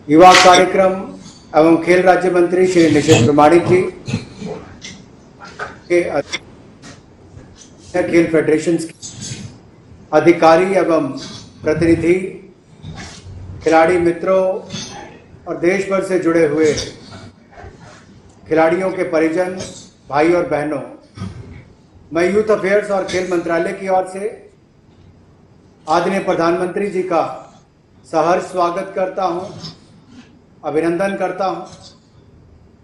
युवा कार्यक्रम एवं खेल राज्य मंत्री श्री निशित प्रमाणिक जी के खेल फेडरेशन अधिकारी एवं प्रतिनिधि, खिलाड़ी मित्रों और देश भर से जुड़े हुए खिलाड़ियों के परिजन, भाई और बहनों, मैं यूथ अफेयर्स और खेल मंत्रालय की ओर से आदरणीय प्रधानमंत्री जी का सहर्ष स्वागत करता हूं, अभिनंदन करता हूं,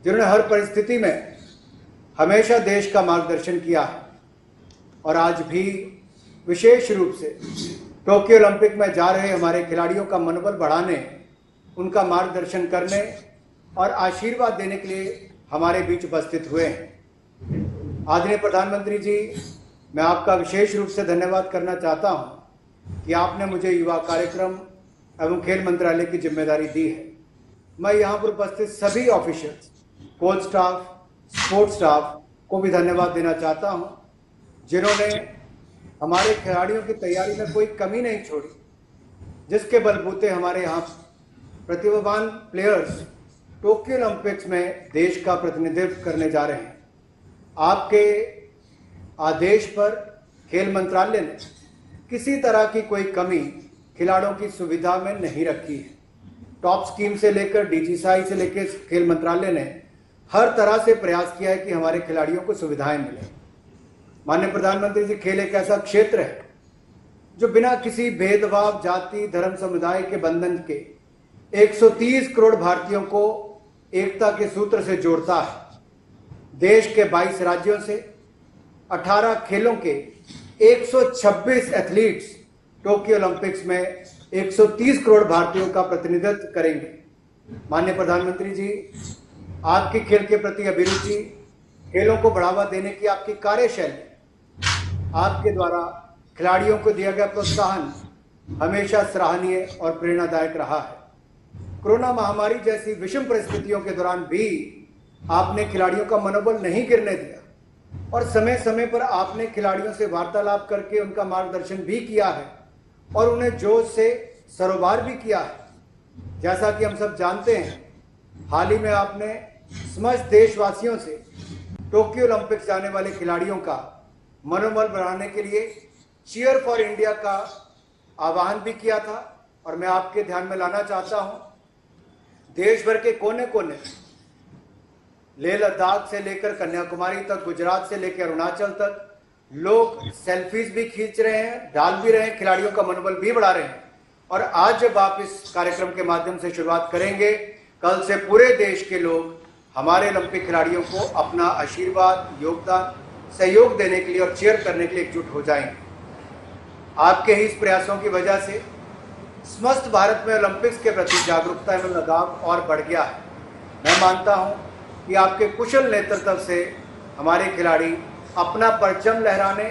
जिन्होंने हर परिस्थिति में हमेशा देश का मार्गदर्शन किया है और आज भी विशेष रूप से टोक्यो ओलंपिक में जा रहे हमारे खिलाड़ियों का मनोबल बढ़ाने, उनका मार्गदर्शन करने और आशीर्वाद देने के लिए हमारे बीच उपस्थित हुए हैं। आदरणीय प्रधानमंत्री जी, मैं आपका विशेष रूप से धन्यवाद करना चाहता हूं कि आपने मुझे युवा कार्यक्रम एवं खेल मंत्रालय की जिम्मेदारी दी है। मैं यहाँ पर उपस्थित सभी officials, coach staff, sports staff को भी धन्यवाद देना चाहता हूँ, जिन्होंने हमारे खिलाड़ियों की तैयारी में कोई कमी नहीं छोड़ी, जिसके बलबूते हमारे यहाँ प्रतिभावान प्लेयर्स टोक्यो ओलंपिक्स में देश का प्रतिनिधित्व करने जा रहे हैं। आपके आदेश पर खेल मंत्रालय ने किसी तरह की कोई कमी खिलाड़ियों की सुविधा में नहीं रखी है। टॉप स्कीम से लेकर डीजीसाई से लेकर खेल मंत्रालय ने हर तरह से प्रयास किया है कि हमारे खिलाड़ियों को सुविधाएं मिले। माननीय प्रधानमंत्री जी, खेल एक ऐसा क्षेत्र है जो बिना किसी भेदभाव, जाति, धर्म, समुदाय के बंधन के 130 करोड़ भारतीयों को एकता के सूत्र से जोड़ता है। देश के 22 राज्यों से 18 खेलों के 126 एथलीट्स टोक्यो ओलंपिक्स में 130 करोड़ भारतीयों का प्रतिनिधित्व करेंगे। माननीय प्रधानमंत्री जी, आपकी खेल के प्रति अभिरुचि, खेलों को बढ़ावा देने की आपकी कार्यशैली, आपके द्वारा खिलाड़ियों को दिया गया प्रोत्साहन हमेशा सराहनीय और प्रेरणादायक रहा है। कोरोना महामारी जैसी विषम परिस्थितियों के दौरान भी आपने खिलाड़ियों का मनोबल नहीं गिरने दिया और समय समय पर आपने खिलाड़ियों से वार्तालाप करके उनका मार्गदर्शन भी किया है और उन्हें जोश से सरोबार भी किया है। जैसा कि हम सब जानते हैं, हाल ही में आपने समस्त देशवासियों से टोक्यो ओलंपिक्स जाने वाले खिलाड़ियों का मनोबल बढ़ाने के लिए चीयर फॉर इंडिया का आह्वान भी किया था और मैं आपके ध्यान में लाना चाहता हूं, देश भर के कोने कोने, लेह लद्दाख से लेकर कन्याकुमारी तक, गुजरात से लेकर अरुणाचल तक लोग सेल्फीज भी खींच रहे हैं, डाल भी रहे हैं, खिलाड़ियों का मनोबल भी बढ़ा रहे हैं। और आज जब आप इस कार्यक्रम के माध्यम से शुरुआत करेंगे, कल से पूरे देश के लोग हमारे ओलंपिक खिलाड़ियों को अपना आशीर्वाद, योगदान, सहयोग देने के लिए और चीयर करने के लिए एकजुट हो जाएंगे। आपके ही इस प्रयासों की वजह से समस्त भारत में ओलंपिक्स के प्रति जागरूकता एवं लगाव और बढ़ गया है। मैं मानता हूं कि आपके कुशल नेतृत्व से हमारे खिलाड़ी अपना परचम लहराने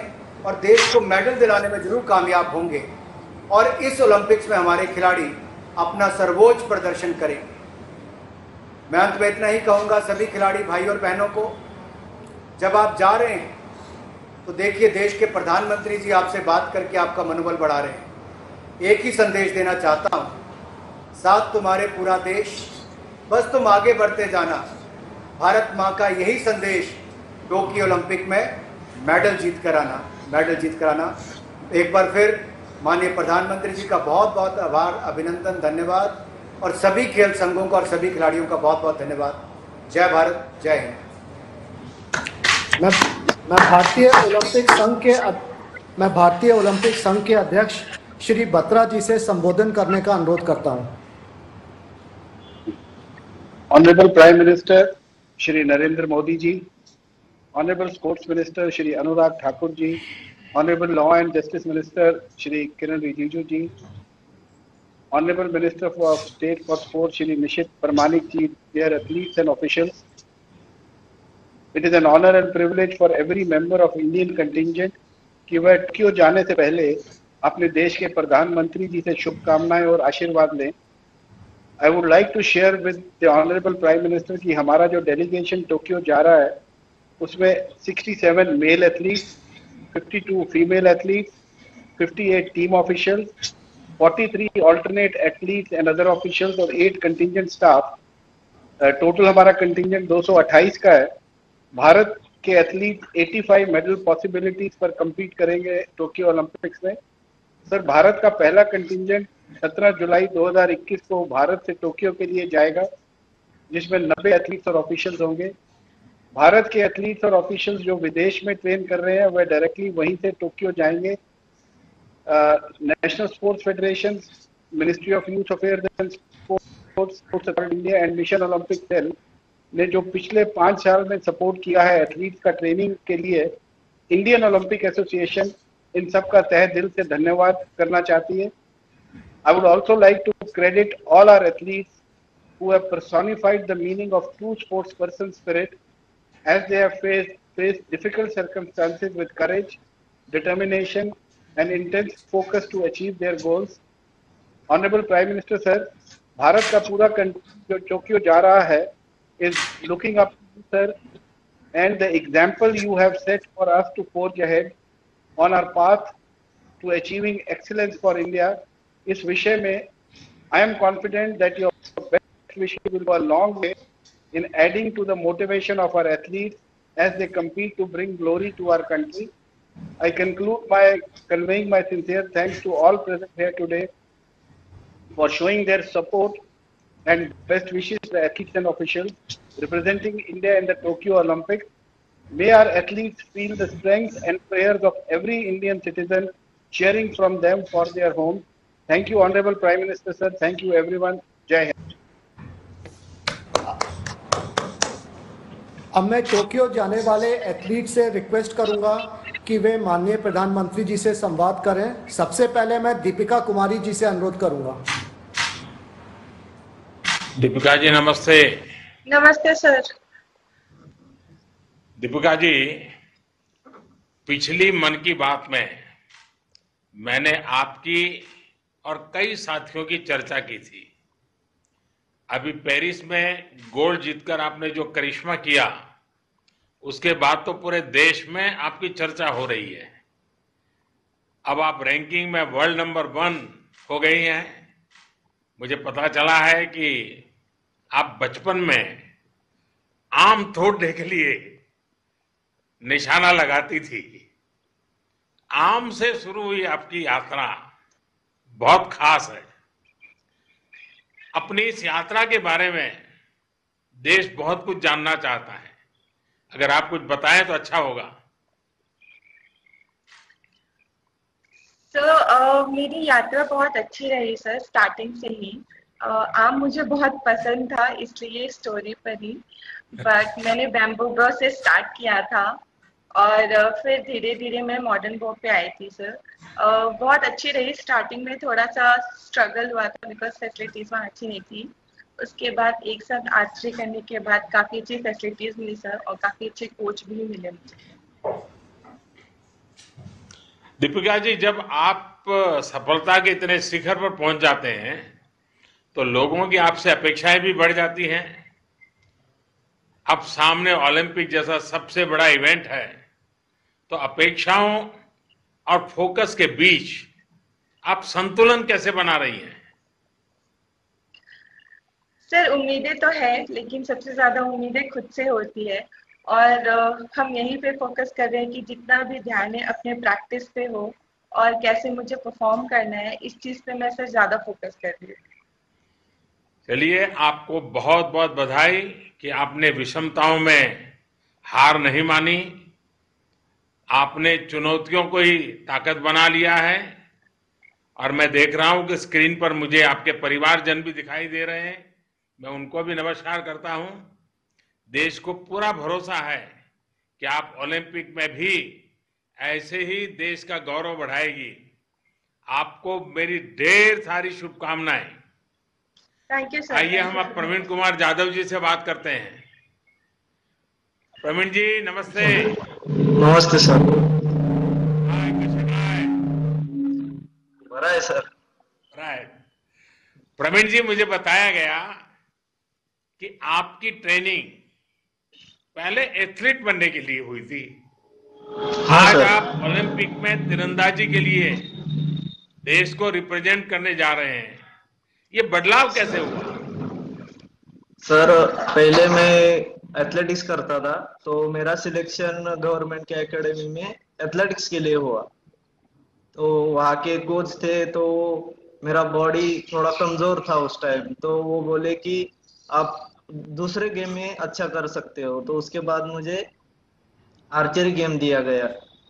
और देश को मेडल दिलाने में जरूर कामयाब होंगे और इस ओलंपिक्स में हमारे खिलाड़ी अपना सर्वोच्च प्रदर्शन करेंगे। मैं अंत में इतना ही कहूँगा सभी खिलाड़ी भाई और बहनों को, जब आप जा रहे हैं तो देखिए, देश के प्रधानमंत्री जी आपसे बात करके आपका मनोबल बढ़ा रहे हैं। एक ही संदेश देना चाहता हूँ, साथ तुम्हारे पूरा देश, बस तुम आगे बढ़ते जाना। भारत माँ का यही संदेश टोक्यो ओलंपिक में मेडल जीत कर आना। एक बार फिर माननीय प्रधानमंत्री जी का बहुत बहुत आभार, अभिनंदन, धन्यवाद और सभी खेल संघों का और सभी खिलाड़ियों का बहुत बहुत धन्यवाद। जय भारत, जय हिंद। मैं भारतीय ओलंपिक संघ के अध्यक्ष श्री बत्रा जी से संबोधन करने का अनुरोध करता हूं। Honourable Prime Minister Shri Narendra Modi ji, honourable sports minister Shri Anurag Thakur ji, honourable law and justice minister Shri Kiren Rijiju ji, honourable minister for state for sports Shri Nisith Pramanik ji, dear athletes and officials, it is an honor and privilege for every member of Indian contingent कि वह Tokyo जाने से पहले अपने देश के प्रधानमंत्री जी से शुभकामनाएं और आशीर्वाद लें। I would like to share with the honorable Prime Minister कि हमारा जो डेलीगेशन टोक्यो जा रहा है उसमें 67 male athletes, 52 female athletes, 58 team officials 43 alternate athletes and other officials और 8 contingent staff, टोटल हमारा कंटिंजेंट 228 का है। भारत के एथलीट 85 मेडल पॉसिबिलिटीज पर compete करेंगे टोक्यो ओलंपिक्स में। सर, भारत का पहला कंटिंजेंट 17 जुलाई 2021 को भारत से टोक्यो के लिए जाएगा, जिसमें 90 एथलीट्स और ऑफिशियल्स होंगे। भारत के एथलीट्स और ऑफिशियल्स जो विदेश में ट्रेन कर रहे हैं वह डायरेक्टली वहीं से टोक्यो जाएंगे। National sports federation, ministry of youth affairs and sports India and mission Olympic cell ने जो पिछले 5 साल में सपोर्ट किया है एथलीट्स का ट्रेनिंग के लिए, इंडियन ओलंपिक एसोसिएशन इन सब का तहे दिल से धन्यवाद करना चाहती है। I would also like to credit all our athletes who have personified the meaning of true sports person spirit as they have faced difficult circumstances with courage, determination and intense focus to achieve their goals. Honorable Prime Minister sir, Bharat का पूरा जो Tokyo जा रहा है is looking up to you sir, and the example you have set for us to forge ahead on our path to achieving excellence for India. इस विषय में I am confident that your best wishes will go a long way in adding to the motivation of our athletes as they compete to bring glory to our country. I conclude by conveying my sincere thanks to all present here today for showing their support and best wishes to the athletes and officials representing India in the Tokyo Olympics. May our athletes feel the strength and prayers of every Indian citizen cheering from them for their homes. Thank you, Honorable Prime Minister, sir. Thank you, everyone. Jai Hind. अब मैं Tokyo जाने वाले athlete से request करूंगा कि वे माननीय प्रधानमंत्री जी से संवाद करें। सबसे पहले मैं दीपिका कुमारी जी से अनुरोध करूंगा। दीपिका जी नमस्ते। नमस्ते सर। दीपिका जी, पिछली मन की बात में मैंने आपकी और कई साथियों की चर्चा की थी। अभी पेरिस में गोल्ड जीतकर आपने जो करिश्मा किया, उसके बाद तो पूरे देश में आपकी चर्चा हो रही है। अब आप रैंकिंग में वर्ल्ड नंबर 1 हो गई हैं। मुझे पता चला है कि आप बचपन में आम तोड़ने के लिए निशाना लगाती थी। आम से शुरू हुई आपकी यात्रा बहुत खास है। अपनी इस यात्रा के बारे में देश बहुत कुछ जानना चाहता है। अगर आप कुछ बताएं तो अच्छा होगा। मेरी यात्रा बहुत अच्छी रही सर, स्टार्टिंग से ही। आम मुझे बहुत पसंद था, इसलिए स्टोरी पर ही। बट मैंने बैम्बू ब्रो से स्टार्ट किया था और फिर धीरे धीरे मैं मॉडर्न बो पे आई थी सर। बहुत अच्छी रही। स्टार्टिंग में थोड़ा सा स्ट्रगल हुआ था बिकॉज फैसिलिटीज वहाँ अच्छी नहीं थी। उसके बाद एक साथ आर्चरी करने के बाद काफी अच्छी फैसिलिटीज मिली सर और काफी अच्छे कोच भी मिले मुझे। दीपिका जी, जब आप सफलता के इतने शिखर पर पहुंच जाते हैं तो लोगों की आपसे अपेक्षाएं भी बढ़ जाती हैं। अब सामने ओलंपिक जैसा सबसे बड़ा इवेंट है, तो अपेक्षाओं और फोकस के बीच आप संतुलन कैसे बना रही हैं? सर, उम्मीदें तो है, लेकिन सबसे ज्यादा उम्मीदें खुद से होती है और हम यहीं पे फोकस कर रहे हैं कि जितना भी ध्यान है अपने प्रैक्टिस पे हो और कैसे मुझे परफॉर्म करना है, इस चीज पे मैं सर ज्यादा फोकस कर रही हूँ। चलिए, आपको बहुत बहुत बधाई कि आपने विषमताओं में हार नहीं मानी। आपने चुनौतियों को ही ताकत बना लिया है और मैं देख रहा हूं कि स्क्रीन पर मुझे आपके परिवारजन भी दिखाई दे रहे हैं। मैं उनको भी नमस्कार करता हूं। देश को पूरा भरोसा है कि आप ओलंपिक में भी ऐसे ही देश का गौरव बढ़ाएगी। आपको मेरी ढेर सारी शुभकामनाएं। Thank you sir. आइए हम अब प्रवीण कुमार जाधव जी से बात करते हैं। प्रवीण जी नमस्ते। नमस्ते सर। हाय, कसे काय? बरा है सर। राइट। प्रवीण जी, मुझे बताया गया कि आपकी ट्रेनिंग पहले एथलीट बनने के लिए हुई थी। हाँ आज सर। आप ओलंपिक में तीरंदाजी के लिए देश को रिप्रेजेंट करने जा रहे हैं, ये बदलाव कैसे हुआ? सर पहले मैं एथलेटिक्स करता था, तो मेरा सिलेक्शन गवर्नमेंट के एकेडमी में एथलेटिक्स के लिए हुआ। तो वहाँ के कोच थे, तो मेरा बॉडी थोड़ा कमजोर था उस टाइम, तो वो बोले कि आप दूसरे गेम में अच्छा कर सकते हो। तो उसके बाद मुझे आर्चरी गेम दिया गया,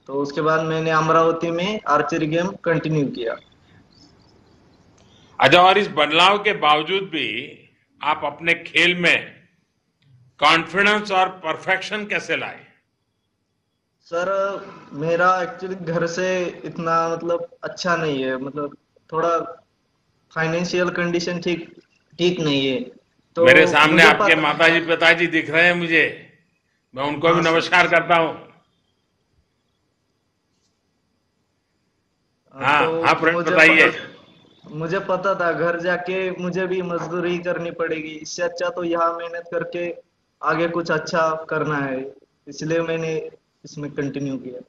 तो उसके बाद मैंने अमरावती में आर्चरी गेम कंटिन्यू किया। अच्छा, और इस बदलाव के बावजूद भी आप अपने खेल में कॉन्फिडेंस और परफेक्शन कैसे लाए? सर मेरा एक्चुअली घर से इतना मतलब अच्छा नहीं है, मतलब थोड़ा फाइनेंशियल कंडीशन ठीक ठीक नहीं है। तो मेरे सामने मुझे आपके पता। माताजी पिताजी दिख रहे हैं मुझे, मैं उनको भी हाँ सर। नमस्कार करता हूँ। हाँ हाँ, तो प्रवीण बताइए। मुझे पता था घर जाके मुझे भी मजदूरी करनी पड़ेगी, इससे अच्छा तो यहाँ मेहनत करके आगे कुछ अच्छा करना है, इसलिए मैंने इसमें कंटिन्यू किया।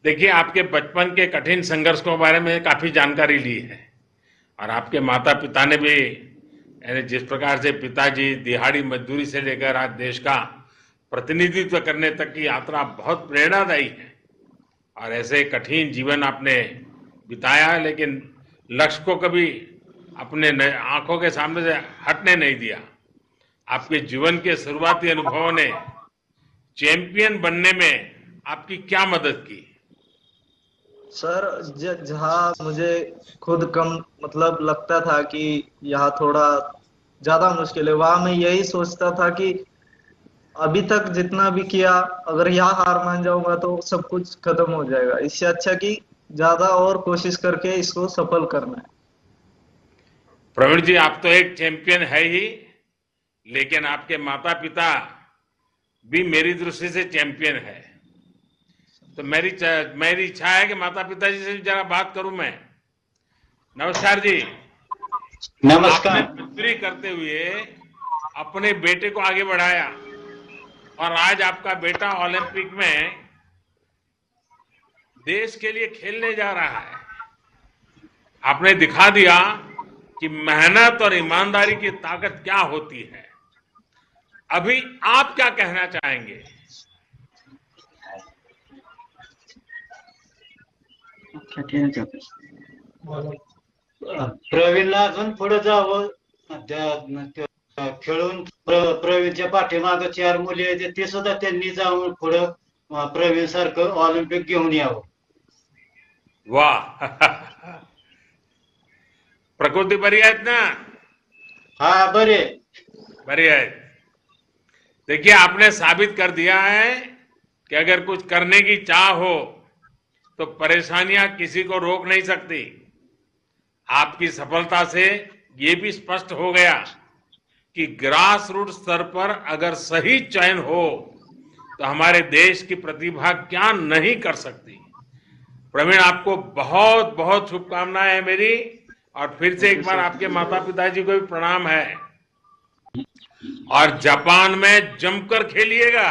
देखिए, आपके बचपन के कठिन संघर्ष के बारे में काफी जानकारी ली है, और आपके माता पिता ने भी, यानी जिस प्रकार से पिताजी दिहाड़ी मजदूरी से लेकर आज देश का प्रतिनिधित्व करने तक की यात्रा बहुत प्रेरणादायी है। और ऐसे कठिन जीवन आपने बिताया है, लेकिन लक्ष्य को कभी अपने आंखों के सामने से हटने नहीं दिया। आपके जीवन के शुरुआती अनुभवों ने चैंपियन बनने में आपकी क्या मदद की? सर जहाँ मुझे खुद कम मतलब लगता था कि यहाँ थोड़ा ज्यादा मुश्किल है, वहां मैं यही सोचता था कि अभी तक जितना भी किया, अगर यहाँ हार मान जाऊंगा तो सब कुछ खत्म हो जाएगा, इससे अच्छा कि ज्यादा और कोशिश करके इसको सफल करना है। प्रवीण जी, आप तो एक चैंपियन है ही, लेकिन आपके माता पिता भी मेरी दृष्टि से चैंपियन है। तो मेरी इच्छा है कि माता पिता जी से जरा बात करूं मैं। नमस्कार जी। आपने नमस्कार। मजदूरी करते हुए अपने बेटे को आगे बढ़ाया, और आज आपका बेटा ओलंपिक में देश के लिए खेलने जा रहा है। आपने दिखा दिया कि मेहनत और ईमानदारी की ताकत क्या होती है। अभी आप क्या कहना चाहेंगे? प्रवीणला अजून पुढे जावं. खेळून प्रवीणच्या पाठीमागे 4 मुली आहेत, ते सुद्धा त्यांनी जाऊन पुढे प्रवीण सारखं ऑलिम्पिक घेऊन यावं. वाह प्रकृती बरी आहेत ना? हा बरे. बरी है। देखिए, आपने साबित कर दिया है कि अगर कुछ करने की चाह हो तो परेशानियां किसी को रोक नहीं सकती। आपकी सफलता से ये भी स्पष्ट हो गया कि ग्रास रूट स्तर पर अगर सही चयन हो तो हमारे देश की प्रतिभा क्या नहीं कर सकती। प्रवीण, आपको बहुत बहुत शुभकामनाएं हैं मेरी, और फिर से एक बार आपके माता पिताजी को भी प्रणाम है। और जापान में जमकर खेलिएगा।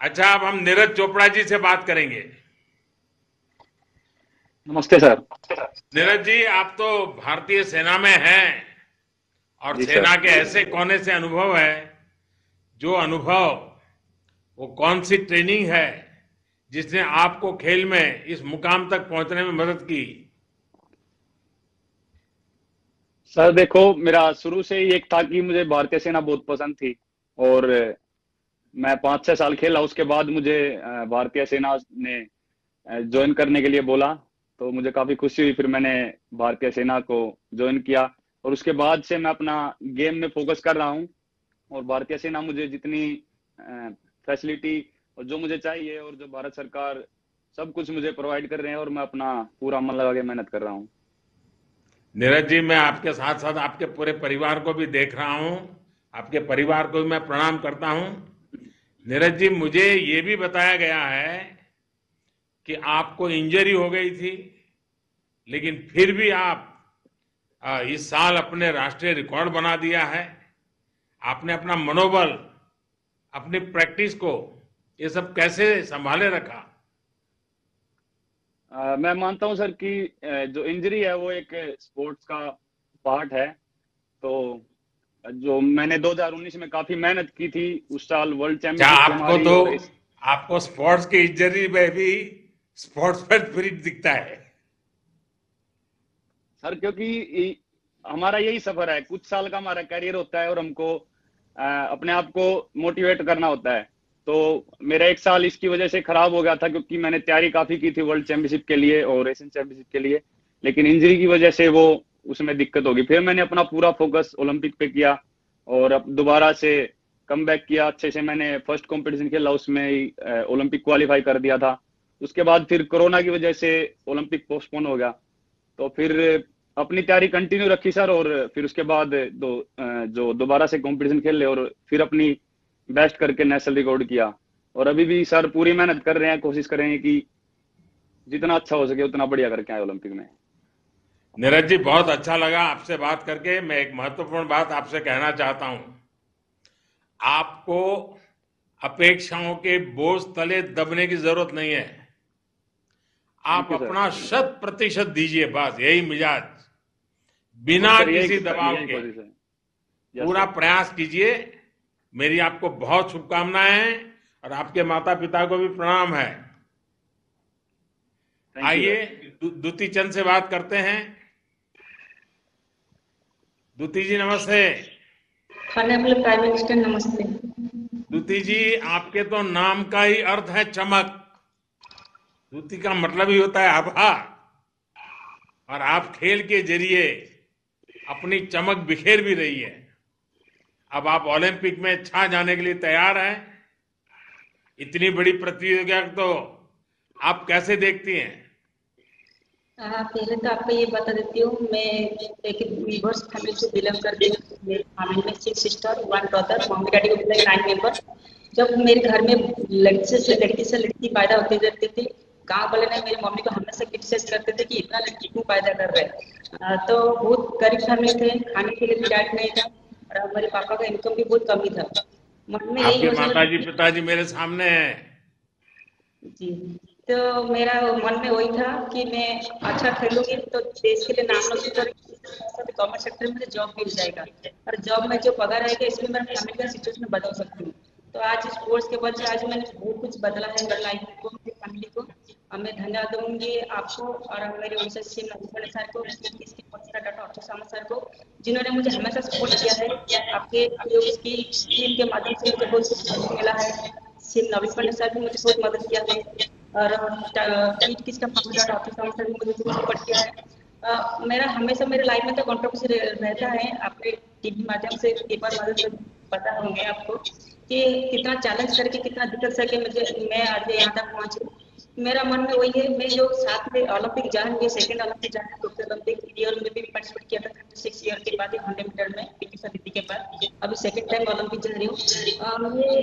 अच्छा, अब हम नीरज चोपड़ा जी से बात करेंगे। नमस्ते सर। नीरज जी, आप तो भारतीय सेना में हैं, और जी सेना सर। के ऐसे कोने से अनुभव है, जो अनुभव, वो कौन सी ट्रेनिंग है जिसने आपको खेल में इस मुकाम तक पहुंचने में मदद की? सर देखो, मेरा शुरू से ही एक था कि मुझे भारतीय सेना बहुत पसंद थी, और मैं 5-6 साल खेला। उसके बाद मुझे भारतीय सेना ने ज्वाइन करने के लिए बोला, तो मुझे काफी खुशी हुई। फिर मैंने भारतीय सेना को ज्वाइन किया, और उसके बाद से मैं अपना गेम में फोकस कर रहा हूँ। और भारतीय सेना मुझे जितनी फैसिलिटी और जो मुझे चाहिए, और जो भारत सरकार सब कुछ मुझे प्रोवाइड कर रहे हैं, और मैं अपना पूरा मन लगा के मेहनत कर रहा हूँ। नीरज जी, मैं आपके साथ साथ आपके पूरे परिवार को भी देख रहा हूं। आपके परिवार को भी मैं प्रणाम करता हूं। नीरज जी, मुझे ये भी बताया गया है कि आपको इंजरी हो गई थी, लेकिन फिर भी आप इस साल अपने राष्ट्रीय रिकॉर्ड बना दिया है। आपने अपना मनोबल, अपनी प्रैक्टिस को ये सब कैसे संभाले रखा? मैं मानता हूं सर कि जो इंजरी है वो एक स्पोर्ट्स का पार्ट है। तो जो मैंने 2019 में काफी मेहनत की थी, उस साल वर्ल्ड क्या चैंपियनशिप थी आपको हमारी, तो और आपको स्पोर्ट्स की इंजरी में भी स्पोर्ट्स पर स्पिरिट दिखता है। सर क्योंकि हमारा यही सफर है, कुछ साल का हमारा करियर होता है और हमको अपने आप को मोटिवेट करना होता है। तो मेरा एक साल इसकी वजह से खराब हो गया था, क्योंकि मैंने तैयारी काफी की थी वर्ल्ड चैंपियनशिप के लिए और एशियन चैंपियनशिप के लिए, लेकिन इंजरी की वजह से वो उसमें दिक्कत होगी। फिर मैंने अपना पूरा फोकस ओलंपिक पे किया और अब दोबारा से कम बैक किया अच्छे से। मैंने फर्स्ट कंपटीशन खेला, उसमें ही ओलंपिक क्वालिफाई कर दिया था। उसके बाद फिर कोरोना की वजह से ओलंपिक पोस्टपोन हो गया, तो फिर अपनी तैयारी कंटिन्यू रखी सर, और फिर उसके बाद जो दोबारा से कंपटीशन खेल ले और फिर अपनी बेस्ट करके नेशनल रिकॉर्ड किया। और अभी भी सर पूरी मेहनत कर रहे हैं, कोशिश कर रहे हैं कि जितना अच्छा हो सके उतना बढ़िया करके आए ओलंपिक में। नीरज जी, बहुत अच्छा लगा आपसे बात करके। मैं एक महत्वपूर्ण बात आपसे कहना चाहता हूं। आपको अपेक्षाओं के बोझ तले दबने की जरूरत नहीं है। आप थैंक यू सर। अपना 100% दीजिए, बस यही मिजाज, बिल्कुल बिना सर, किसी दबाव यही के कोशिश है। यस पूरा सर। प्रयास कीजिए। मेरी आपको बहुत शुभकामनाएं हैं और आपके माता पिता को भी प्रणाम है। थैंक यू आइए सर। दुती चंद से बात करते हैं। दुती जी नमस्ते। ऑनरेबल प्राइम मिनिस्टर नमस्ते। दुती जी, आपके तो नाम का ही अर्थ है चमक। दुती का मतलब ही होता है आभार, और आप खेल के जरिए अपनी चमक बिखेर भी रही है। अब आप ओलंपिक में छा जाने के लिए तैयार हैं। इतनी बड़ी प्रतियोगिता तो आप कैसे देखती हैं? पहले तो आपको ये बता देती हूँ, मैं एक वीवर्स फैमिली से बिलोंग करती हूँ। मेरी फैमिली में 6 सिस्टर 1 ब्रदर, मम्मी डैडी को मिला 9 मेंबर। जब मेरे घर में लड़की से लड़की पैदा होती रहती थी, गांव वाले ने मेरी मम्मी को हमेशा क्रिटिसाइज करते थे कि इतना लड़की क्यों पैदा कर रहे हैं। तो बहुत गरीब फैमिली थे, खाने के लिए भी डाइट नहीं था, और मेरे पापा का इनकम भी बहुत कम ही था। मन में यही आपके योजना माताजी पिताजी मेरे सामने हैं। जी, तो मेरा मन में वही था कि मैं अच्छा खेलूंगी तो देश के लिए नाम रोशन करूंगी, गवर्नमेंट सेक्टर में मुझे जॉब मिल जाएगा, और जॉब में जो पगार आएगा इसमें मेरा फैमिली का सिचुएशन बदल सकती हूँ। तो आज स्पोर्ट्स के वजह से आज मैंने बहुत कुछ बदला है मेरी लाइफ को, मेरी फैमिली को। और मैं धन्यवाद दूंगी आपको और मेरे उनसे सीएम नवीन सर को, इसकी डॉक्टर अक्षय सामंत सर को, जिन्होंने मुझे हमेशा सपोर्ट किया है। आपके जो इसकी टीम के माध्यम से मुझे बहुत कुछ मिला है। सीएम नवीन सर भी मुझे बहुत मदद किया है, और किसका डॉक्टर अक्षय सामंत सर भी मुझे बहुत सपोर्ट किया है। मेरा हमेशा मेरे लाइफ में तो कंट्रोवर्सी रहता है। आपके टीवी माध्यम से एक बार मदद से पता होंगे आपको कि कितना चैलेंज करके कितना दिक्कत करके मैं आज यहाँ तक पहुंची। मेरा मन में वही है, मैं जो साथ में ओलंपिक जा रही है, सेकंड ओलंपिक जा रही है, टोक्यो ओलंपिक ईयर में भी पार्टिसिपेट किया था 36 ईयर के बाद 100 मीटर में पीटी समिति के बाद। अभी सेकंड टाइम ओलंपिक जा रही हूँ।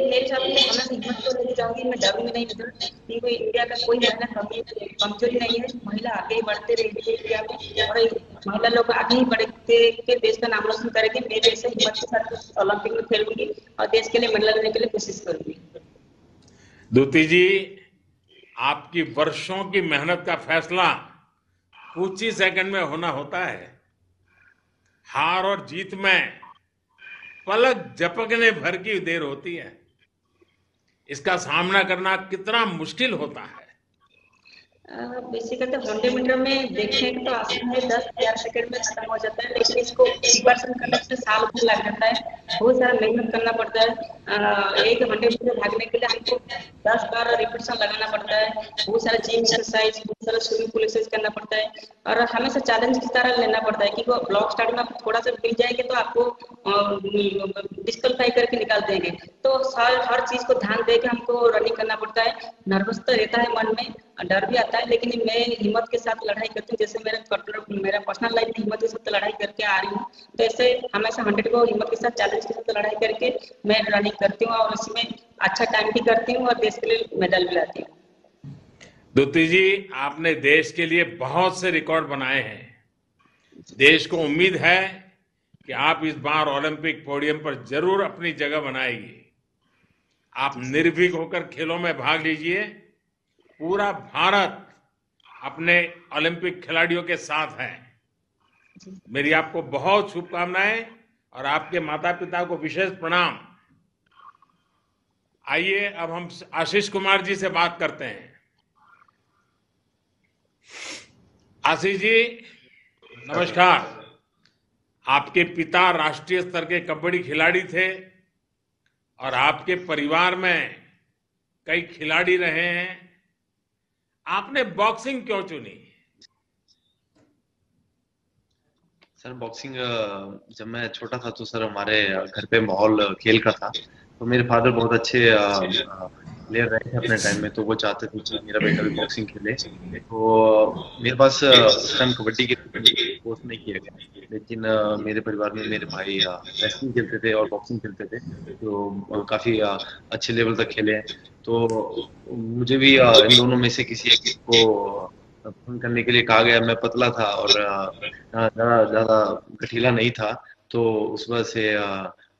मेरे साथ में हमेशा हिम्मत तो लेके जाऊंगी, मैं डरूंगी नहीं इधर, क्योंकि इंडिया का कोई महिला कमजोरी नहीं है। महिला आगे ही बढ़ते रहेगी इंडिया में, और महिला लोग आगे ही बढ़ते के देश का नाम रोशन करेंगे। मैं जैसे हिम्मत के साथ ओलंपिक में खेलूंगी और देश के लिए मेडल लेने के लिए कोशिश करूंगी। दुती जी, आपकी वर्षों की मेहनत का फैसला कुछ ही सेकंड में होना होता है। हार और जीत में पलक झपकने भर की देर होती है। इसका सामना करना कितना मुश्किल होता है? बेसिकली 100 मीटर में देखने का तो आसान है, 10-11 सेकंड में खत्म हो जाता है, लेकिन इसको प्रिपरेशन करने से साल भर लग जाता है। बहुत सारा मेहनत करना पड़ता है। एक 100 मीटर भागने के लिए हमको 10 बार रिपीटेशन लगाना पड़ता है। बहुत सारा जिम एक्सरसाइज, बहुत सारा स्विमिंग पूल एक्सरसाइज करना पड़ता है, और हमेशा चैलेंज की तरह लेना पड़ता है कि वो ब्लॉक स्टार्ट में आपको थोड़ा सा गिर जाएंगे तो आपको डिस्क्वालीफाई करके निकाल देंगे। तो हर चीज को ध्यान दे के हमको रनिंग करना पड़ता है। नर्वस तो रहता है मन में, डर भी आता है, लेकिन मैं हिम्मत के साथ लड़ाई करती हूँ। जैसे मेरा पर्सनल लाइफ में हिम्मत के साथ लड़ाई करके आ रही हूँ, तो ऐसे हमेशा 100 को हिम्मत के साथ चैलेंज के साथ लड़ाई करके मैं रनिंग करती हूँ, और इसमें अच्छा टाइम भी करती हूँ और देश के लिए मेडल भी लाती हूँ। दुती जी, आपने देश के लिए बहुत से रिकॉर्ड बनाए हैं। देश को उम्मीद है कि आप इस बार ओलंपिक पोडियम पर जरूर अपनी जगह बनाएगी। आप निर्भीक होकर खेलों में भाग लीजिए। पूरा भारत अपने ओलंपिक खिलाड़ियों के साथ है। मेरी आपको बहुत शुभकामनाएं और आपके माता पिता को विशेष प्रणाम। आइए अब हम आशीष कुमार जी से बात करते हैं। आशीष जी नमस्कार। आपके पिता राष्ट्रीय स्तर के कबड्डी खिलाड़ी थे और आपके परिवार में कई खिलाड़ी रहे हैं। आपने बॉक्सिंग क्यों चुनी? सर बॉक्सिंग जब मैं छोटा था तो सर हमारे घर पे माहौल खेल का था। तो मेरे फादर बहुत अच्छे प्लेयर रहे थे अपने टाइम में, तो वो चाहते थे कि मेरा बेटा भी बॉक्सिंग खेले। तो मेरे पास उस टाइम कबड्डी के कोर्स नहीं किया गया, लेकिन मेरे परिवार में मेरे भाई रेसलिंग खेलते थे और बॉक्सिंग खेलते थे, तो काफी अच्छे लेवल तक खेले हैं। तो मुझे भी इन दोनों में से किसी एक को फोन करने के लिए कहा गया। मैं पतला था और ज्यादा गठीला नहीं था, तो उस वजह से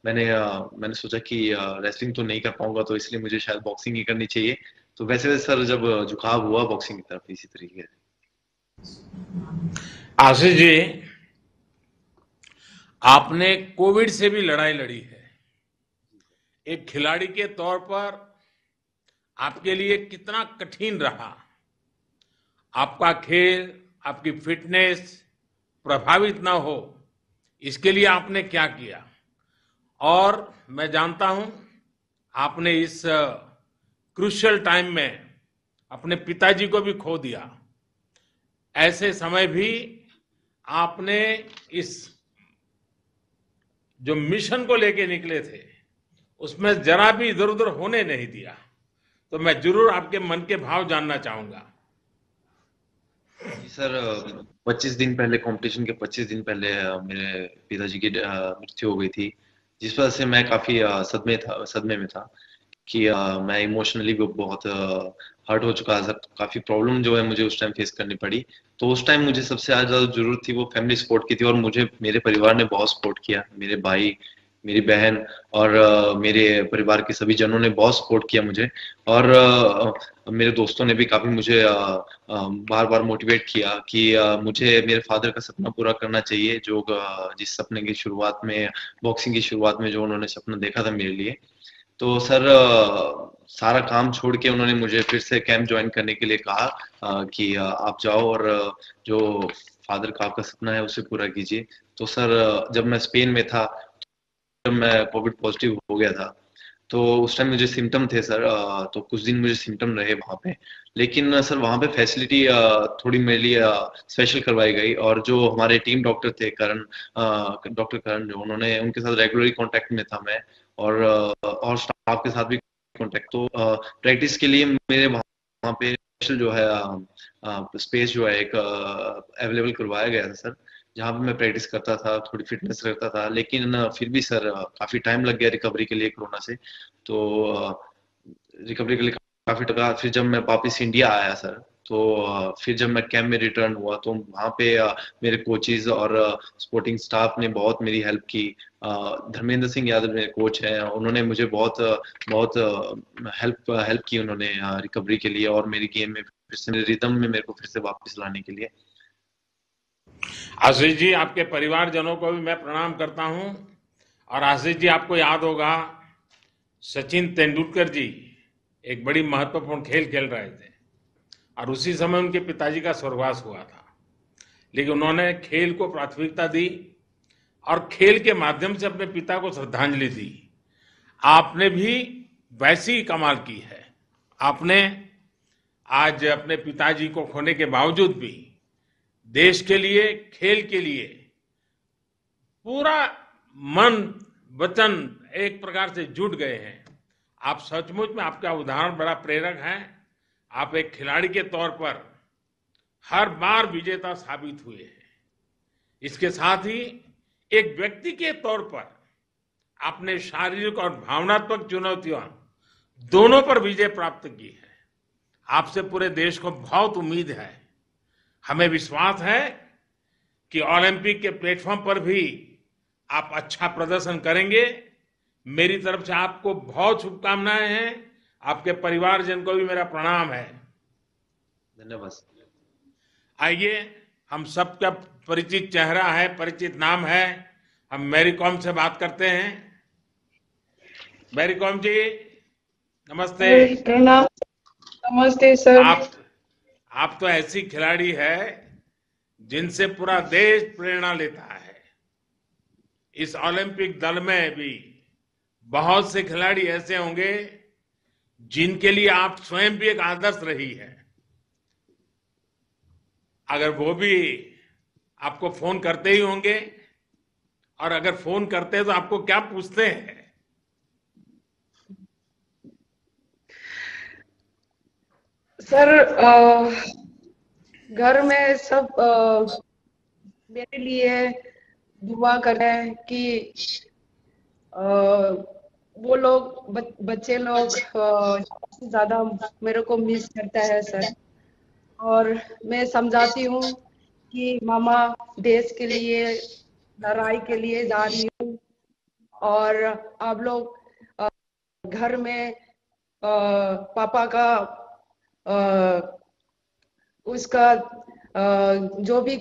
मैंने सोचा कि रेसलिंग तो नहीं कर पाऊंगा, तो इसलिए मुझे शायद बॉक्सिंग ही करनी चाहिए। तो वैसे सर जब झुकाव हुआ बॉक्सिंग की तरफ इसी तरीके से। आशीष जी आपने कोविड से भी लड़ाई लड़ी है। एक खिलाड़ी के तौर पर आपके लिए कितना कठिन रहा? आपका खेल, आपकी फिटनेस प्रभावित ना हो, इसके लिए आपने क्या किया? और मैं जानता हूं आपने इस क्रूशियल टाइम में अपने पिताजी को भी खो दिया। ऐसे समय भी आपने इस जो मिशन को लेके निकले थे उसमें जरा भी इधर उधर होने नहीं दिया। तो मैं जरूर आपके मन के भाव जानना चाहूंगा। सर 25 दिन पहले, कंपटीशन के 25 दिन पहले मेरे पिताजी की मृत्यु हो गई थी, जिस वजह से मैं काफी सदमे में था कि मैं इमोशनली भी बहुत हर्ट हो चुका था। काफी प्रॉब्लम जो है मुझे उस टाइम फेस करनी पड़ी। तो उस टाइम मुझे सबसे ज्यादा जरूरत थी वो फैमिली सपोर्ट की थी, और मुझे मेरे परिवार ने बहुत सपोर्ट किया। मेरे भाई, मेरी बहन और मेरे परिवार के सभी जनों ने बहुत सपोर्ट किया मुझे, और मेरे दोस्तों ने भी काफी मुझे बार बार मोटिवेट किया कि मुझे मेरे फादर का सपना पूरा करना चाहिए, जो जिस सपने की शुरुआत में, बॉक्सिंग की शुरुआत में जो उन्होंने सपना देखा था मेरे लिए। तो सर सारा काम छोड़ के उन्होंने मुझे फिर से कैंप ज्वाइन करने के लिए कहा कि आप जाओ और जो फादर का आपका सपना है उसे पूरा कीजिए। तो सर जब मैं स्पेन में था, जब मैं कोविड पॉजिटिव हो गया था, तो उस टाइम मुझे सिम्टम थे सर। तो कुछ दिन मुझे सिम्टम रहे वहाँ पे, लेकिन सर वहाँ पे फैसिलिटी थोड़ी मेरे लिए स्पेशल करवाई गई। और जो हमारे टीम डॉक्टर थे डॉक्टर करण, जो उन्होंने, उनके साथ रेगुलरली कांटेक्ट में था मैं, और स्टाफ के साथ भी कांटेक्ट। तो प्रैक्टिस के लिए मेरे वहाँ पे स्पेशल जो है स्पेस जो है एक अवेलेबल करवाया गया था सर, जहाँ पे मैं प्रैक्टिस करता था, थोड़ी फिटनेस करता था। लेकिन फिर भी सर काफी टाइम लग गया रिकवरी के लिए कोरोना से। तो रिकवरी के लिए काफी टका। फिर जब मैं वापस इंडिया आया सर, तो फिर जब मैं कैंप में रिटर्न हुआ, तो वहाँ पे मेरे कोचेज और सपोर्टिंग स्टाफ ने बहुत मेरी हेल्प की। धर्मेंद्र सिंह यादव मेरे कोच हैं, उन्होंने मुझे बहुत बहुत हेल्प की उन्होंने रिकवरी के लिए, और मेरी गेम में फिर से रिदम में मेरे को फिर से वापस लाने के लिए। आशीष जी आपके परिवारजनों को भी मैं प्रणाम करता हूं। और आशीष जी आपको याद होगा सचिन तेंदुलकर जी एक बड़ी महत्वपूर्ण खेल खेल रहे थे और उसी समय उनके पिताजी का स्वर्गवास हुआ था, लेकिन उन्होंने खेल को प्राथमिकता दी और खेल के माध्यम से अपने पिता को श्रद्धांजलि दी। आपने भी वैसी ही कमाल की है। आपने आज अपने पिताजी को खोने के बावजूद भी देश के लिए, खेल के लिए पूरा मन वचन एक प्रकार से जुट गए हैं। आप सचमुच में, आपका उदाहरण बड़ा प्रेरक है। आप एक खिलाड़ी के तौर पर हर बार विजेता साबित हुए हैं। इसके साथ ही एक व्यक्ति के तौर पर आपने शारीरिक और भावनात्मक चुनौतियों दोनों पर विजय प्राप्त की है। आपसे पूरे देश को बहुत उम्मीद है। हमें विश्वास है कि ओलंपिक के प्लेटफॉर्म पर भी आप अच्छा प्रदर्शन करेंगे। मेरी तरफ से आपको बहुत शुभकामनाएं हैं, आपके परिवारजन को भी मेरा प्रणाम है। धन्यवाद। आइए, हम सबका परिचित चेहरा है, परिचित नाम है, हम मैरी कॉम से बात करते हैं। मैरी कॉम जी, नमस्ते। प्रणाम। नमस्ते सर। आप तो ऐसी खिलाड़ी है जिनसे पूरा देश प्रेरणा लेता है। इस ओलंपिक दल में भी बहुत से खिलाड़ी ऐसे होंगे जिनके लिए आप स्वयं भी एक आदर्श रही है। अगर वो भी आपको फोन करते ही होंगे, और अगर फोन करते हैं तो आपको क्या पूछते हैं? सर, घर में सब मेरे लिए दुआ कर रहे हैं कि वो लोग बच्चे लोग ज्यादा मेरे को मिस करता है सर। और मैं समझाती हूँ कि मामा देश के लिए लड़ाई के लिए जा रही हूँ, और आप लोग घर में पापा का उसका जो भी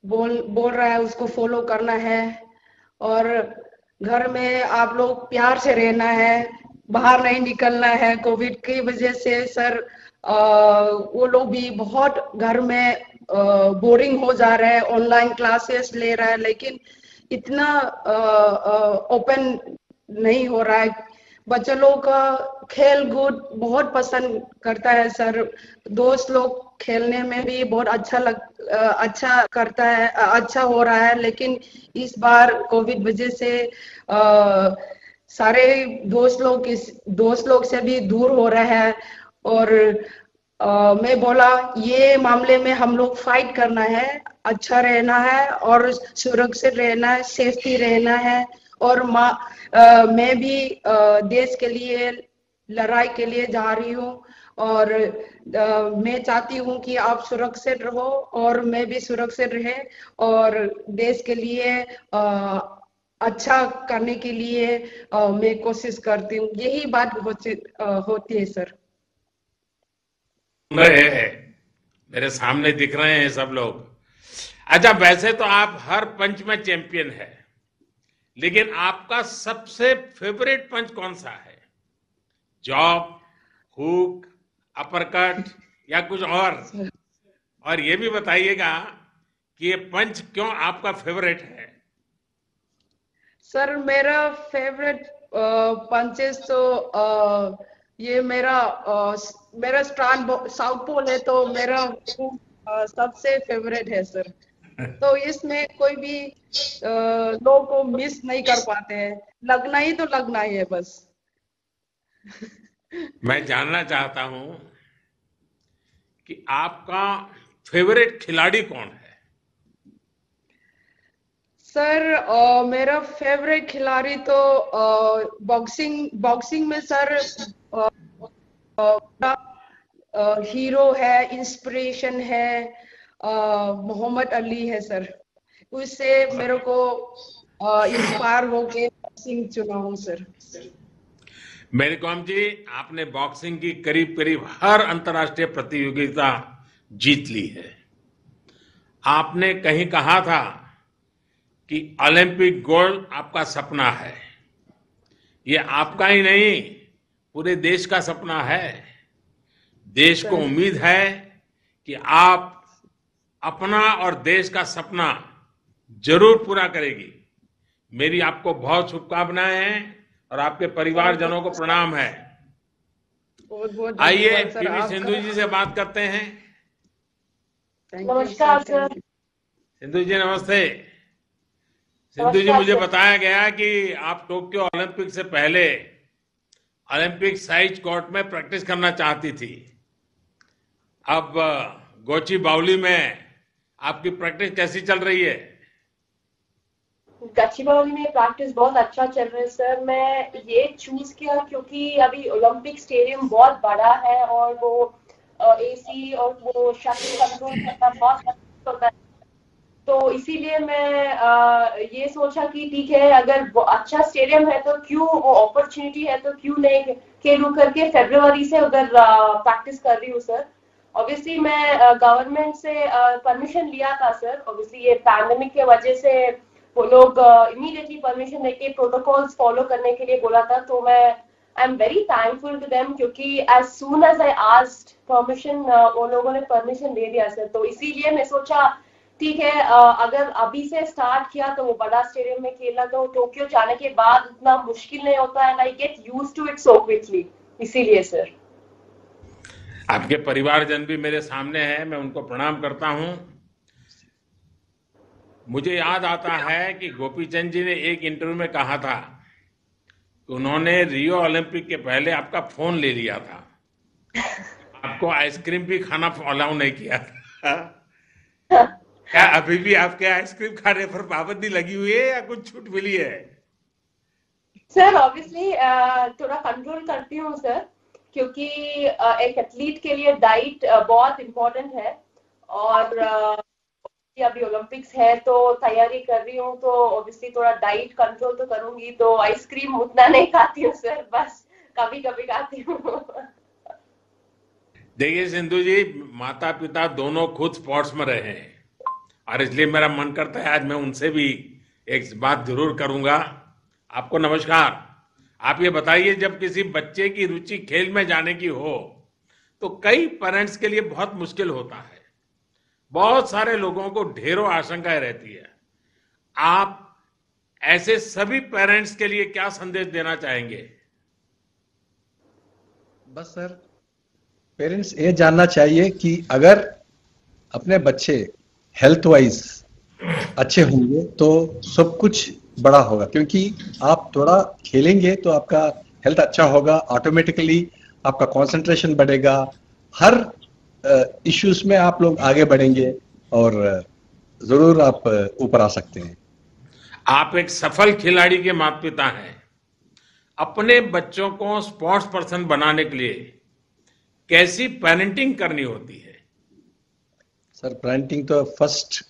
बोल रहा है उसको फॉलो करना है, और घर में आप लोग प्यार से रहना है, बाहर नहीं निकलना है। कोविड की वजह से सर वो लोग भी बहुत घर में बोरिंग हो जा रहे हैं, ऑनलाइन क्लासेस ले रहा है, लेकिन इतना ओपन नहीं हो रहा है। बच्चों लोग का खेल कूद बहुत पसंद करता है सर। दोस्त लोग खेलने में भी बहुत अच्छा करता है, अच्छा हो रहा है, लेकिन इस बार कोविड वजह से सारे दोस्त लोग से भी दूर हो रहा है। और मैं बोला ये मामले में हम लोग फाइट करना है, अच्छा रहना है और सुरक्षित रहना है, सेफ्टी रहना है। और मैं भी देश के लिए लड़ाई के लिए जा रही हूँ, और मैं चाहती हूँ कि आप सुरक्षित रहो और मैं भी सुरक्षित रहे, और देश के लिए अच्छा करने के लिए मैं कोशिश करती हूँ। यही बात होती है सर। मेरे सामने दिख रहे हैं सब लोग। अच्छा, वैसे तो आप हर पंच में चैंपियन है, लेकिन आपका सबसे फेवरेट पंच कौन सा है? जॉब, हुक, अपरकट या कुछ और ये भी बताइएगा कि ये पंच क्यों आपका फेवरेट है? सर, मेरा फेवरेट पंचेस तो ये मेरा स्ट्रांग साउथ पोल है, तो मेरा सबसे फेवरेट है सर। तो इसमें कोई भी लोग को मिस नहीं कर पाते हैं, लगना ही तो लगना ही है बस। मैं जानना चाहता हूं कि आपका फेवरेट खिलाड़ी कौन है? सर, मेरा फेवरेट खिलाड़ी तो बॉक्सिंग में सर हीरो है, इंस्पिरेशन है, मोहम्मद अली है सर। उससे मेरे को इंस्पायर होके बॉक्सिंग चुना हूँ सर। मैरी कॉम जी, आपने बॉक्सिंग की करीब करीब हर अंतर्राष्ट्रीय प्रतियोगिता जीत ली है। आपने कहीं कहा था कि ओलंपिक गोल्ड आपका सपना है। ये आपका ही नहीं, पूरे देश का सपना है। देश को उम्मीद है कि आप अपना और देश का सपना जरूर पूरा करेगी। मेरी आपको बहुत शुभकामनाएं हैं और आपके परिवारजनों को प्रणाम है। आइए पीवी सिंधु जी से बात करते हैं। नमस्कार सर। सिंधु जी नमस्ते। सिंधु जी, मुझे बताया गया कि आप टोक्यो ओलंपिक से पहले ओलंपिक साइज कोर्ट में प्रैक्टिस करना चाहती थी। अब गोची बाउली में आपकी प्रैक्टिस कैसी चल रही है? गच्चीबाउली में प्रैक्टिस बहुत अच्छा चल रहा है सर। मैं ये चूज किया क्योंकि अभी ओलंपिक स्टेडियम बहुत बड़ा है और वो एसी और वो शटल कंट्रोल करना बहुत होता है, तो तो इसीलिए मैं ये सोचा कि ठीक है, अगर अच्छा स्टेडियम है तो क्यों, वो अपॉर्चुनिटी है तो क्यों नहीं खेलूं करके फरवरी से उधर प्रैक्टिस कर रही हूँ सर। ऑब्वियसली मैं गवर्नमेंट से परमिशन लिया था सर। ऑब्वियसली ये पैंडेमिक के वजह से वो लोग इमीडिएटली परमिशन देके प्रोटोकॉल्स फॉलो करने के लिए बोला था, तो मैं I am very thankful to them, क्योंकि as soon as I asked permission वो लोगों ने परमिशन दे दिया सर। तो इसीलिए मैं सोचा ठीक है, अगर अभी से स्टार्ट किया तो वो बड़ा स्टेडियम में खेला तो टोक्यो जाने के बाद उतना मुश्किल नहीं होता है, I get used to it so quickly, इसीलिए सर। आपके परिवारजन भी मेरे सामने हैं, मैं उनको प्रणाम करता हूं। मुझे याद आता है कि गोपीचंद जी ने एक इंटरव्यू में कहा था कि उन्होंने रियो ओलंपिक के पहले आपका फोन ले लिया था, आपको आइसक्रीम भी खाना अलाउ नहीं किया था। क्या अभी भी आपके आइसक्रीम खाने पर पाबंदी लगी हुई है या कुछ छूट मिली है? सर ऑब्वियसली थोड़ा कंट्रोल करती हूँ सर, क्योंकि एक एथलीट के लिए डाइट बहुत इम्पोर्टेंट है, और अभी ओलंपिक्स है तो तैयारी कर रही हूँ, तो ऑब्वियसली थोड़ा डाइट कंट्रोल तो करूंगी, तो आइसक्रीम उतना नहीं खाती हूँ सर, बस कभी कभी खाती हूँ। देखिए सिंधु जी, माता पिता दोनों खुद स्पोर्ट्स में रहे हैं, और इसलिए मेरा मन करता है आज मैं उनसे भी एक बात जरूर करूंगा। आपको नमस्कार। आप ये बताइए, जब किसी बच्चे की रुचि खेल में जाने की हो तो कई पेरेंट्स के लिए बहुत मुश्किल होता है, बहुत सारे लोगों को ढेरों आशंकाएं रहती है। आप ऐसे सभी पेरेंट्स के लिए क्या संदेश देना चाहेंगे? बस सर, पेरेंट्स ये जानना चाहिए कि अगर अपने बच्चे हेल्थ वाइज अच्छे होंगे तो सब कुछ बड़ा होगा, क्योंकि आप थोड़ा खेलेंगे तो आपका हेल्थ अच्छा होगा, ऑटोमेटिकली आपका कंसंट्रेशन बढ़ेगा, हर इश्यूज में आप लोग आगे बढ़ेंगे और जरूर आप ऊपर आ सकते हैं। आप एक सफल खिलाड़ी के माता पिता हैं, अपने बच्चों को स्पोर्ट्स पर्सन बनाने के लिए कैसी पेरेंटिंग करनी होती है? सर पेरेंटिंग तो फर्स्ट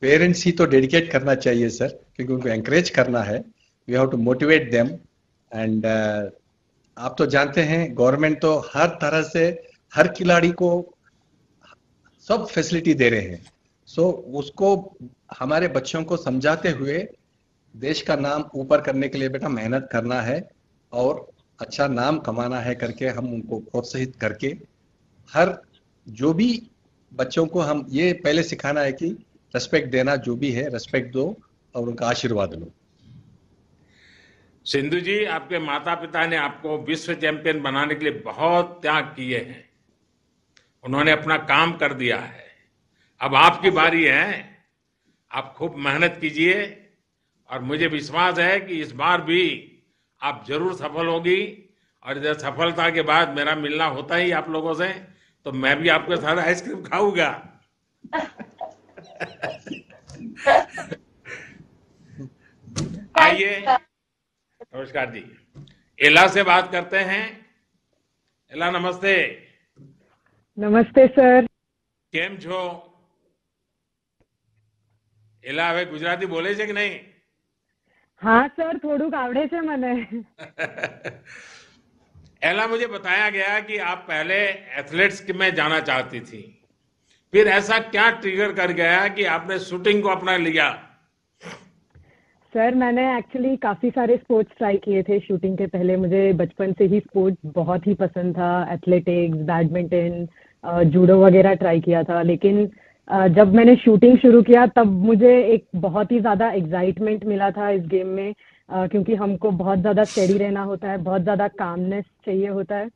पेरेंट्स ही तो डेडिकेट करना चाहिए सर, क्योंकि उनको एंकरेज करना है, we have to motivate them. And आप तो जानते हैं गवर्नमेंट तो हर तरह से हर खिलाड़ी को सब फैसिलिटी दे रहे हैं, सो उसको हमारे बच्चों को समझाते हुए देश का नाम ऊपर करने के लिए बेटा मेहनत करना है और अच्छा नाम कमाना है करके हम उनको प्रोत्साहित करके हर जो भी बच्चों को हम ये पहले सिखाना है कि रेस्पेक्ट देना, जो भी है रेस्पेक्ट दो और उनका आशीर्वाद लो। सिंधु जी, आपके माता पिता ने आपको विश्व चैंपियन बनाने के लिए बहुत त्याग किए हैं, उन्होंने अपना काम कर दिया है, अब आपकी बारी है। आप खूब मेहनत कीजिए और मुझे विश्वास है कि इस बार भी आप जरूर सफल होगी, और जब सफलता के बाद मेरा मिलना होता ही आप लोगों से, तो मैं भी आपके साथ आइसक्रीम खाऊंगा। आइए, नमस्कार जी, एला से बात करते हैं। एला नमस्ते। नमस्ते सर। केम छो? एला હવે ગુજરાતી બોલે છે કે નહીં? हाँ सर, થોડુંક આવડે છે મને। एला, मुझे बताया गया कि आप पहले एथलेट्स में जाना चाहती थी, फिर ऐसा क्या ट्रिगर कर गया कि आपने शूटिंग को अपना लिया? सर मैंने एक्चुअली काफी सारे स्पोर्ट्स ट्राई किए थे शूटिंग के पहले। मुझे बचपन से ही स्पोर्ट्स बहुत ही पसंद था, एथलेटिक्स, बैडमिंटन, जूडो वगैरह ट्राई किया था। लेकिन जब मैंने शूटिंग शुरू किया तब मुझे एक बहुत ही ज्यादा एक्साइटमेंट मिला था इस गेम में, क्योंकि हमको बहुत ज्यादा स्टेडी रहना होता है, बहुत ज्यादा कामनेस चाहिए होता है।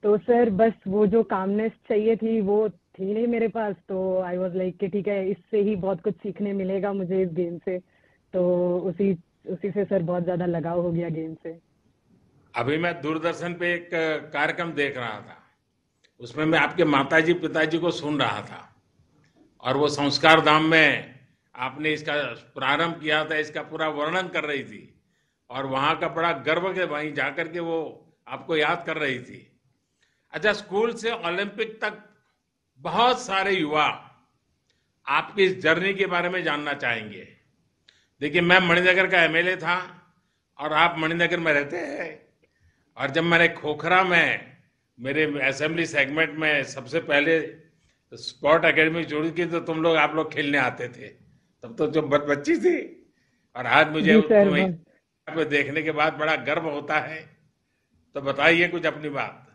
तो सर बस वो जो कामनेस चाहिए थी वो थी नहीं मेरे पास, तो आई वाज लाइक कि ठीक है, इससे ही बहुत कुछ सीखने मिलेगा मुझे इस गेम से। तो उसी से सर बहुत ज्यादा लगाव हो गया गेम से। अभी मैं दूरदर्शन पे एक कार्यक्रम देख रहा था, उसमें मैं आपके माताजी पिताजी को सुन रहा था, और वो संस्कार धाम में आपने इसका प्रारंभ किया था, इसका पूरा वर्णन कर रही थी, और वहां का बड़ा गर्व के वहीं जाकर के वो आपको याद कर रही थी। अच्छा, स्कूल से ओलंपिक तक बहुत सारे युवा आपकी इस जर्नी के बारे में जानना चाहेंगे। देखिए, मैं मणिनगर का एमएलए था और आप मणिनगर में रहते हैं, और जब मैंने खोखरा में मेरे असेंबली सेगमेंट में सबसे पहले स्पोर्ट एकेडमी शुरू की, तो तुम लोग आप लोग खेलने आते थे, तब तो जो बच्ची थी, और आज मुझे जी सर, तुम्हें देखने के बाद बड़ा गर्व होता है। तो बताइए कुछ अपनी बात।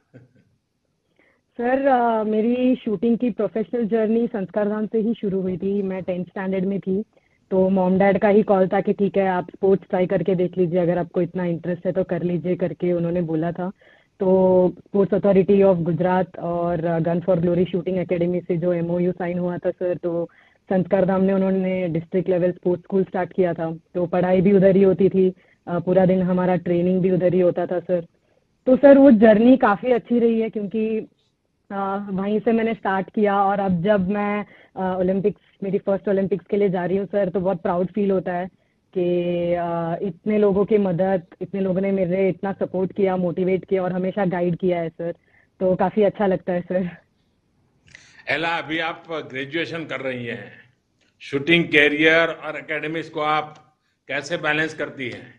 सर मेरी शूटिंग की प्रोफेशनल जर्नी संस्कार धाम से ही शुरू हुई थी। मैं 10th स्टैंडर्ड में थी, तो मॉम डैड का ही कॉल था कि ठीक है आप स्पोर्ट्स ट्राई करके देख लीजिए, अगर आपको इतना इंटरेस्ट है तो कर लीजिए करके उन्होंने बोला था। तो स्पोर्ट्स अथॉरिटी ऑफ गुजरात और gun for glory shooting academy से जो MOU साइन हुआ था सर, तो संस्कार धाम ने उन्होंने district level sports school start किया था। तो पढ़ाई भी उधर ही होती थी, पूरा दिन हमारा ट्रेनिंग भी उधर ही होता था सर। तो सर वो जर्नी काफ़ी अच्छी रही है, क्योंकि वहीं से मैंने स्टार्ट किया, और अब जब मैं ओलंपिक्स, मेरी फर्स्ट ओलंपिक्स के लिए जा रही हूँ सर, तो बहुत प्राउड फील होता है कि इतने लोगों की मदद, इतने लोगों ने मेरे इतना सपोर्ट किया, मोटिवेट किया और हमेशा गाइड किया है सर, तो काफ़ी अच्छा लगता है सर। एला, अभी आप ग्रेजुएशन कर रही हैं, शूटिंग कैरियर और एकेडमिक्स को आप कैसे बैलेंस करती हैं?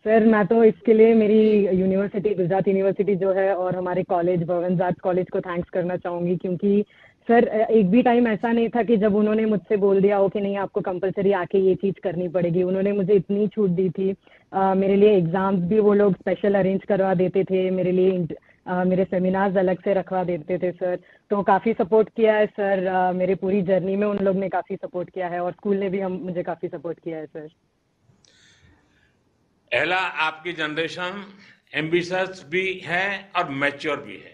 सर मैं तो इसके लिए मेरी यूनिवर्सिटी, गुजरात यूनिवर्सिटी जो है, और हमारे कॉलेज भवन आर्ट्स कॉलेज को थैंक्स करना चाहूँगी, क्योंकि सर एक भी टाइम ऐसा नहीं था कि जब उन्होंने मुझसे बोल दिया हो कि नहीं आपको कंपलसरी आके ये चीज़ करनी पड़ेगी। उन्होंने मुझे इतनी छूट दी थी। मेरे लिए एग्ज़ाम्स भी वो लोग स्पेशल अरेंज करवा देते थे, मेरे लिए मेरे सेमिनार्स अलग से रखवा देते थे सर। तो काफ़ी सपोर्ट किया है सर, मेरी पूरी जर्नी में उन लोग ने काफ़ी सपोर्ट किया है, और स्कूल ने भी मुझे काफ़ी सपोर्ट किया है सर। एला, आपकी जनरेशन एम्बिशियस भी है और मैच्योर भी है।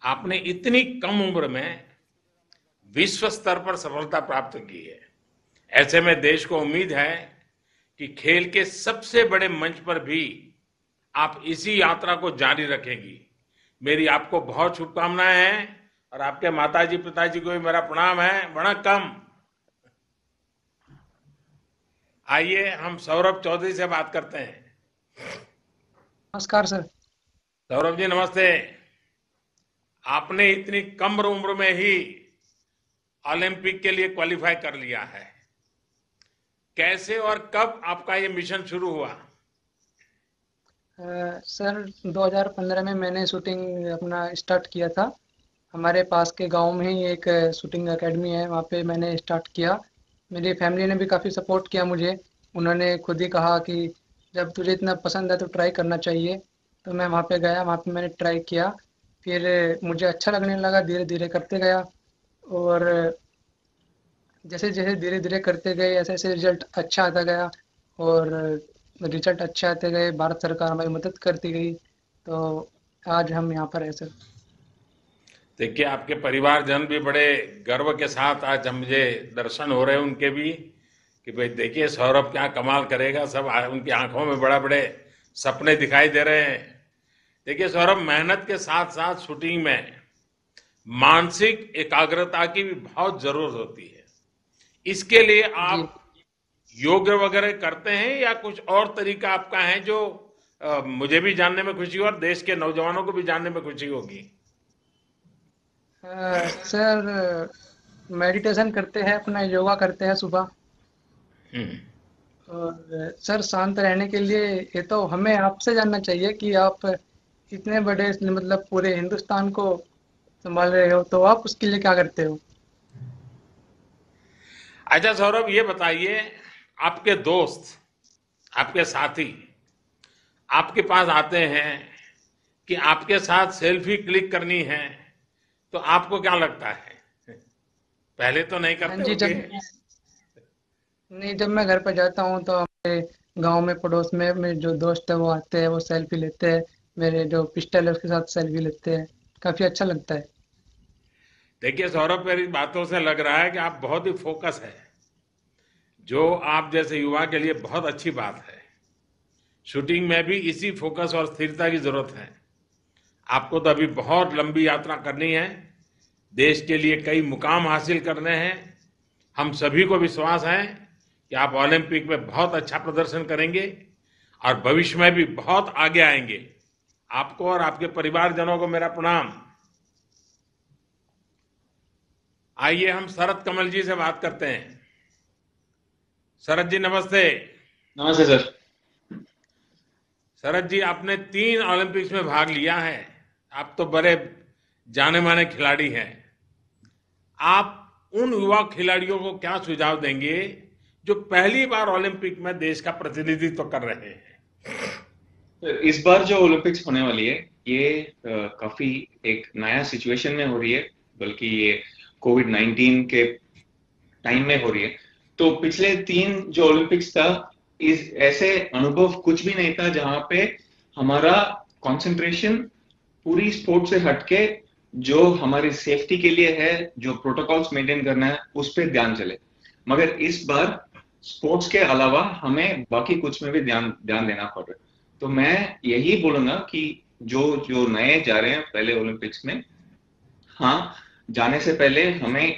आपने इतनी कम उम्र में विश्व स्तर पर सफलता प्राप्त की है। ऐसे में देश को उम्मीद है कि खेल के सबसे बड़े मंच पर भी आप इसी यात्रा को जारी रखेंगी। मेरी आपको बहुत शुभकामनाएं हैं, और आपके माताजी पिताजी को भी मेरा प्रणाम है। वणक्कम। आइए हम सौरभ चौधरी से बात करते हैं। नमस्कार सर। सौरभ जी नमस्ते। आपने इतनी कम उम्र में ही ओलंपिक के लिए क्वालिफाई कर लिया है। कैसे और कब आपका ये मिशन शुरू हुआ? सर 2015 में मैंने शूटिंग अपना स्टार्ट किया था। हमारे पास के गांव में ही एक शूटिंग एकेडमी है, वहाँ पे मैंने स्टार्ट किया। मेरी फैमिली ने भी काफ़ी सपोर्ट किया मुझे। उन्होंने खुद ही कहा कि जब तुझे इतना पसंद है तो ट्राई करना चाहिए। तो मैं वहाँ पे गया, वहाँ पे मैंने ट्राई किया, फिर मुझे अच्छा लगने लगा, धीरे धीरे करते गया, और जैसे जैसे धीरे धीरे करते गए ऐसे ऐसे रिजल्ट अच्छा आता गया, और रिजल्ट अच्छे आते गए, भारत सरकार हमारी मदद करती गई, तो आज हम यहाँ पर हैं सर। देखिए, आपके परिवारजन भी बड़े गर्व के साथ आज मुझे दर्शन हो रहे हैं उनके भी, कि भाई देखिए सौरभ क्या कमाल करेगा। सब उनकी आंखों में बड़ा बड़े सपने दिखाई दे रहे हैं। देखिए सौरभ, मेहनत के साथ साथ शूटिंग में मानसिक एकाग्रता की भी बहुत जरूरत होती है। इसके लिए आप योग वगैरह करते हैं या कुछ और तरीका आपका है जो मुझे भी जानने में खुशी हो और देश के नौजवानों को भी जानने में खुशी होगी? सर मेडिटेशन करते हैं, अपना योगा करते हैं सुबह। और सर शांत रहने के लिए ये तो हमें आपसे जानना चाहिए कि आप इतने बड़े मतलब पूरे हिंदुस्तान को संभाल रहे हो, तो आप उसके लिए क्या करते हो? अच्छा सौरभ, ये बताइए, आपके दोस्त, आपके साथी आपके पास आते हैं कि आपके साथ सेल्फी क्लिक करनी है, तो आपको क्या लगता है? पहले तो नहीं करते होंगे। नहीं, जब मैं घर पर जाता हूँ तो हमारे गांव में पड़ोस में मेरे जो दोस्त है वो आते हैं, वो सेल्फी लेते हैं, मेरे जो पिस्टल है उसके साथ सेल्फी लेते हैं, काफी अच्छा लगता है। देखिए सौरभ, मेरी बातों से लग रहा है कि आप बहुत ही फोकस है, जो आप जैसे युवा के लिए बहुत अच्छी बात है। शूटिंग में भी इसी फोकस और स्थिरता की जरूरत है। आपको तो अभी बहुत लंबी यात्रा करनी है, देश के लिए कई मुकाम हासिल करने हैं। हम सभी को विश्वास है कि आप ओलंपिक में बहुत अच्छा प्रदर्शन करेंगे और भविष्य में भी बहुत आगे आएंगे। आपको और आपके परिवारजनों को मेरा प्रणाम। आइए हम शरद कमल जी से बात करते हैं। शरद जी नमस्ते। नमस्ते सर। शरद जी, आपने 3 ओलंपिक्स में भाग लिया है, आप तो बड़े जाने माने खिलाड़ी हैं। आप उन युवा खिलाड़ियों को क्या सुझाव देंगे जो पहली बार ओलंपिक में देश का प्रतिनिधित्व कर रहे हैं? तो इस बार जो ओलंपिक्स होने वाली है ये काफी एक नया सिचुएशन में हो रही है, बल्कि ये कोविड-19 के टाइम में हो रही है। तो पिछले 3 जो ओलंपिक्स था, इस ऐसे अनुभव कुछ भी नहीं था जहां पे हमारा कंसंट्रेशन पूरी स्पोर्ट से हटके जो हमारी सेफ्टी के लिए है, जो प्रोटोकॉल्स मेंटेन करना है, उस पर ध्यान चले। मगर इस बार स्पोर्ट्स के अलावा हमें बाकी कुछ में भी ध्यान देना पड़ रहा है। तो मैं यही बोलूंगा कि जो नए जा रहे हैं पहले ओलंपिक्स में, हाँ, जाने से पहले हमें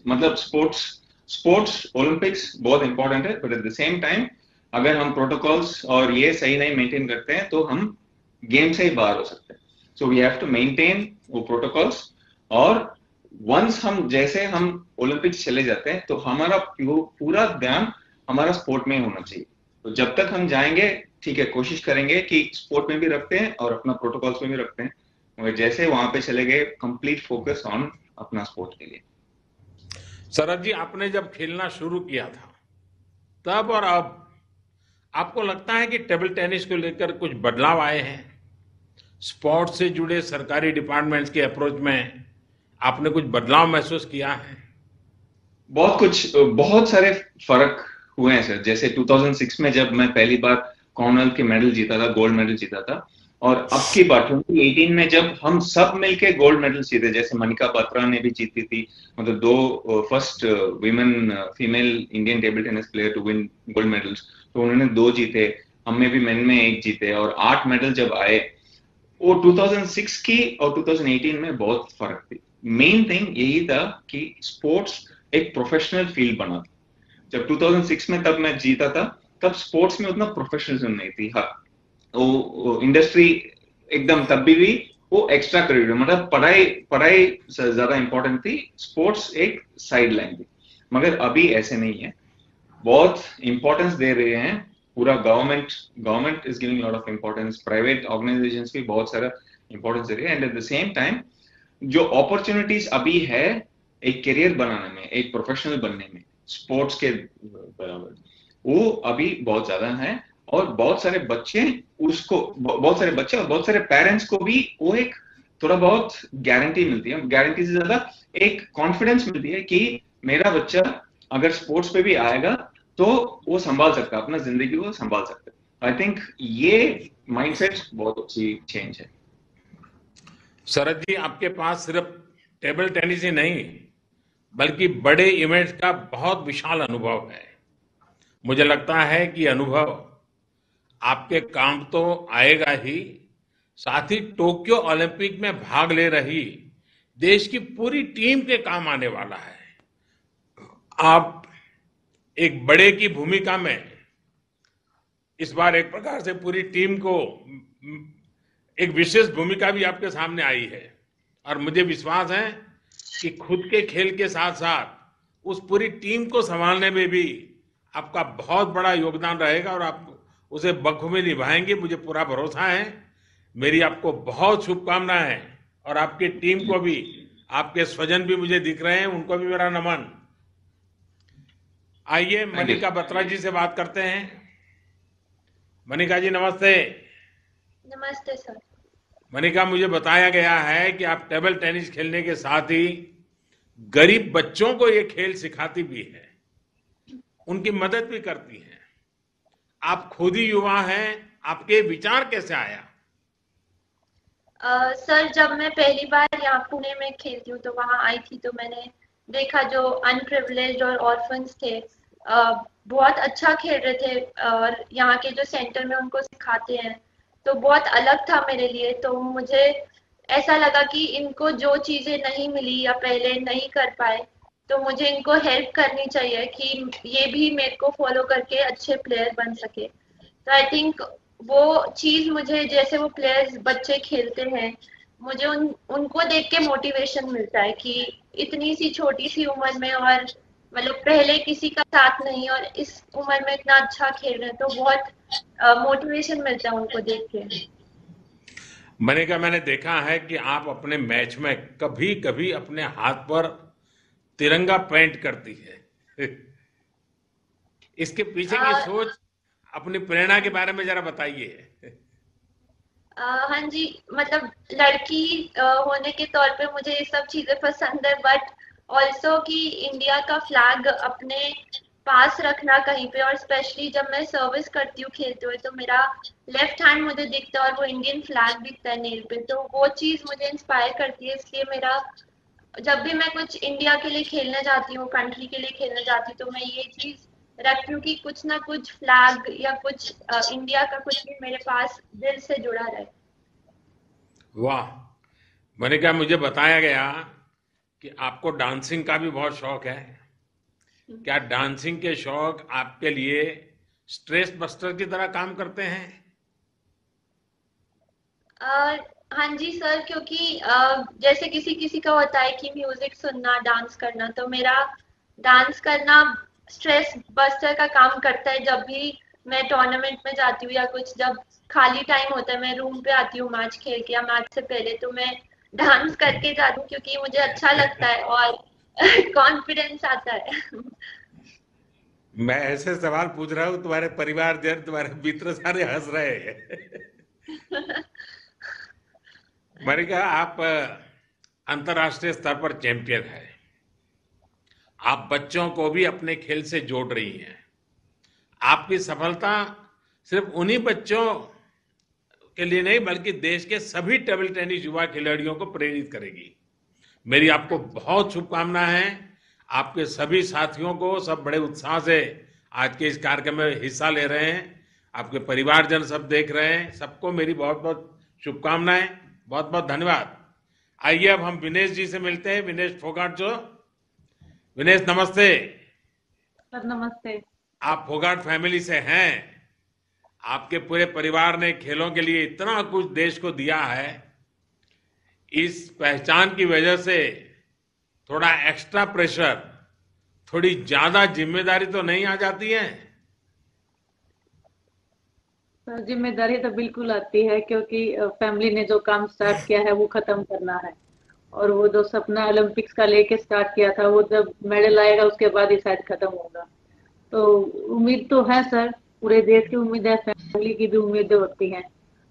मतलब स्पोर्ट्स ओलंपिक्स बहुत इंपॉर्टेंट है, but at the same time अगर हम प्रोटोकॉल्स और ये सही नहीं मेंटेन करते हैं तो हम गेम से ही बाहर हो सकते हैं। So we have to maintain वो प्रोटोकॉल्स, और वंस जैसे हम ओलंपिक्स चले जाते हैं तो हमारा पूरा ध्यान हमारा स्पोर्ट में होना चाहिए। तो जब तक हम जाएंगे, ठीक है, कोशिश करेंगे कि स्पोर्ट में भी रखते हैं और अपना प्रोटोकॉल्स में भी रखते हैं, मगर जैसे वहां पे चले गए, कंप्लीट फोकस ऑन अपना स्पोर्ट के लिए। शरद जी, आपने जब खेलना शुरू किया था तब और अब आपको लगता है कि टेबल टेनिस को लेकर कुछ बदलाव आए हैं? स्पोर्ट्स से जुड़े सरकारी डिपार्टमेंट्स के अप्रोच में आपने कुछ बदलाव महसूस किया है? बहुत सारे फर्क हुए हैं सर। जैसे 2006 में जब मैं पहली बार कॉमनवेल्थ के मेडल जीता था, गोल्ड मेडल जीता था, और अब की बार 2018 में जब हम सब मिलके गोल्ड मेडल जीते, जैसे मनिका बत्रा ने भी जीती थी, मतलब 2 first women female Indian table tennis player to win gold medals, तो उन्होंने 2 जीते, हमने भी मेन में 1 जीते, और 8 मेडल जब आए, वो 2006 की और 2018 में बहुत फर्क थी। मेन थिंग यही था कि स्पोर्ट्स एक प्रोफेशनल फील्ड बना था। जब 2006 में तब मैं जीता था, तब स्पोर्ट्स में उतना प्रोफेशनलिज्म नहीं थी। हाँ, वो इंडस्ट्री एकदम तब भी वो एक्स्ट्रा करिकुलर, मतलब पढ़ाई ज्यादा इंपॉर्टेंट थी, स्पोर्ट्स एक साइड लाइन थी। मगर अभी ऐसे नहीं है, बहुत इंपॉर्टेंस दे रहे हैं। पूरा government is giving lot of importance, private organisations भी बहुत सारा इंपॉर्टेंस दे रहे हैं, and at the same time जो अपॉर्चुनिटीज अभी है एक करियर बनाने में, एक प्रोफेशनल बनने में स्पोर्ट्स के बराबर, वो अभी बहुत ज्यादा है। और बहुत सारे बच्चे और बहुत सारे पेरेंट्स को भी वो एक थोड़ा बहुत गारंटी मिलती है, गारंटी से ज्यादा एक कॉन्फिडेंस मिलती है कि मेरा बच्चा अगर स्पोर्ट्स पे भी आएगा तो वो संभाल सकता है, अपना जिंदगी को संभाल सकता है। आई थिंक ये माइंडसेट बहुत अच्छी चेंज है। शरद जी, आपके पास सिर्फ टेबल टेनिस ही नहीं बल्कि बड़े इवेंट्स का बहुत विशाल अनुभव है। मुझे लगता है कि अनुभव आपके काम तो आएगा ही, साथ ही टोक्यो ओलंपिक में भाग ले रही देश की पूरी टीम के काम आने वाला है। आप एक बड़े की भूमिका में इस बार एक प्रकार से पूरी टीम को, एक विशेष भूमिका भी आपके सामने आई है, और मुझे विश्वास है कि खुद के खेल के साथ साथ उस पूरी टीम को संभालने में भी आपका बहुत बड़ा योगदान रहेगा और आप उसे बखूबी निभाएंगे, मुझे पूरा भरोसा है। मेरी आपको बहुत शुभकामनाएं हैं, और आपकी टीम को भी, आपके स्वजन भी मुझे दिख रहे हैं, उनको भी मेरा नमन। आइए मनिका बत्रा जी से बात करते हैं। मनिका जी नमस्ते। नमस्ते सर। मनिका, मुझे बताया गया है कि आप टेबल टेनिस खेलने के साथ ही गरीब बच्चों को ये खेल सिखाती भी है, उनकी मदद भी करती हैं। आप खुद ही युवा हैं, आपके विचार कैसे आया? सर, जब मैं पहली बार यहाँ पुणे में खेलती हूँ तो वहाँ आई थी, तो मैंने देखा जो अनप्रिविलेज्ड और ऑर्फन्स थे बहुत अच्छा खेल रहे थे, और यहाँ के जो सेंटर में उनको सिखाते हैं तो बहुत अलग था मेरे लिए। तो मुझे ऐसा लगा कि इनको जो चीजें नहीं मिली या पहले नहीं कर पाए, तो मुझे इनको हेल्प करनी चाहिए कि ये भी मेरे को फॉलो करके अच्छे प्लेयर बन सके। तो आई थिंक वो चीज मुझे, जैसे वो प्लेयर्स बच्चे खेलते हैं मुझे उनको देख के मोटिवेशन मिलता है कि इतनी सी छोटी सी उम्र में, और मतलब पहले किसी का साथ नहीं और इस उम्र में इतना अच्छा खेल रहे हैं, तो बहुत मोटिवेशन मिलता है उनको देख के। मैंने देखा है कि आप अपने मैच में कभी कभी अपने हाथ पर तिरंगा पेंट करती है। इसके पीछे की सोच, अपनी प्रेरणा के बारे में जरा बताइए। हाँ जी, मतलब लड़की होने के तौर पे मुझे ये सब चीजें पसंद है, बट ऑल्सो कि इंडिया का फ्लैग अपने पास रखना कहीं पे, और स्पेशली जब मैं सर्विस करती हूँ खेलते हुए तो मेरा लेफ्ट हैंड मुझे दिखता है और वो इंडियन फ्लैग दिखता है नेल पे, तो वो चीज मुझे इंस्पायर करती है। इसलिए मेरा जब भी मैं कुछ इंडिया के लिए खेलने जाती हूँ, कंट्री के लिए खेलने जाती हूँ, तो मैं ये चीज रखती हूँ कि कुछ ना कुछ फ्लैग या कुछ इंडिया का कुछ भी मेरे पास दिल से जुड़ा रहे। वाह। मुझे बताया गया कि आपको डांसिंग का भी बहुत शौक है। क्या डांसिंग के शौक आपके लिए स्ट्रेस बस्टर की तरह काम करते हैं? हाँ जी सर, क्योंकि जैसे किसी किसी का होता है कि म्यूजिक सुनना, डांस करना, तो मेरा डांस करना स्ट्रेस बस्टर का काम करता है। जब भी मैं टूर्नामेंट में जाती हूँ या कुछ जब खाली टाइम होता है, मैं रूम पे आती हूँ मैच खेल के या मैच से पहले, तो मैं डांस करके जाती हूँ क्योंकि मुझे अच्छा लगता है और कॉन्फिडेंस आता है। मैं ऐसे सवाल पूछ रहा हूँ, तुम्हारे परिवारजन, तुम्हारे मित्र सारे हंस रहे हैं। मैंने कहा आप अंतर्राष्ट्रीय स्तर पर चैंपियन है, आप बच्चों को भी अपने खेल से जोड़ रही हैं। आपकी सफलता सिर्फ उन्हीं बच्चों के लिए नहीं बल्कि देश के सभी टेबल टेनिस युवा खिलाड़ियों को प्रेरित करेगी। मेरी आपको बहुत शुभकामनाएं हैं। आपके सभी साथियों को सब बड़े उत्साह से आज के इस कार्यक्रम में हिस्सा ले रहे हैं। आपके परिवारजन सब देख रहे हैं। सबको मेरी बहुत बहुत शुभकामनाएं, बहुत बहुत धन्यवाद। आइए अब हम विनेश जी से मिलते हैं। विनेश फोगाट जो। विनेश नमस्ते। सर नमस्ते। आप फोगाट फैमिली से हैं। आपके पूरे परिवार ने खेलों के लिए इतना कुछ देश को दिया है। इस पहचान की वजह से थोड़ा एक्स्ट्रा प्रेशर, थोड़ी ज्यादा जिम्मेदारी तो नहीं आ जाती है? सर जिम्मेदारी तो बिल्कुल आती है, क्योंकि फैमिली ने जो काम स्टार्ट किया है वो खत्म करना है, और वो जो सपना ओलंपिक्स का लेके स्टार्ट किया था वो जब मेडल आएगा उसके बाद ही शायद खत्म होगा। तो उम्मीद तो है सर, पूरे देश की उम्मीद है, फैमिली की भी उम्मीदें होती हैं,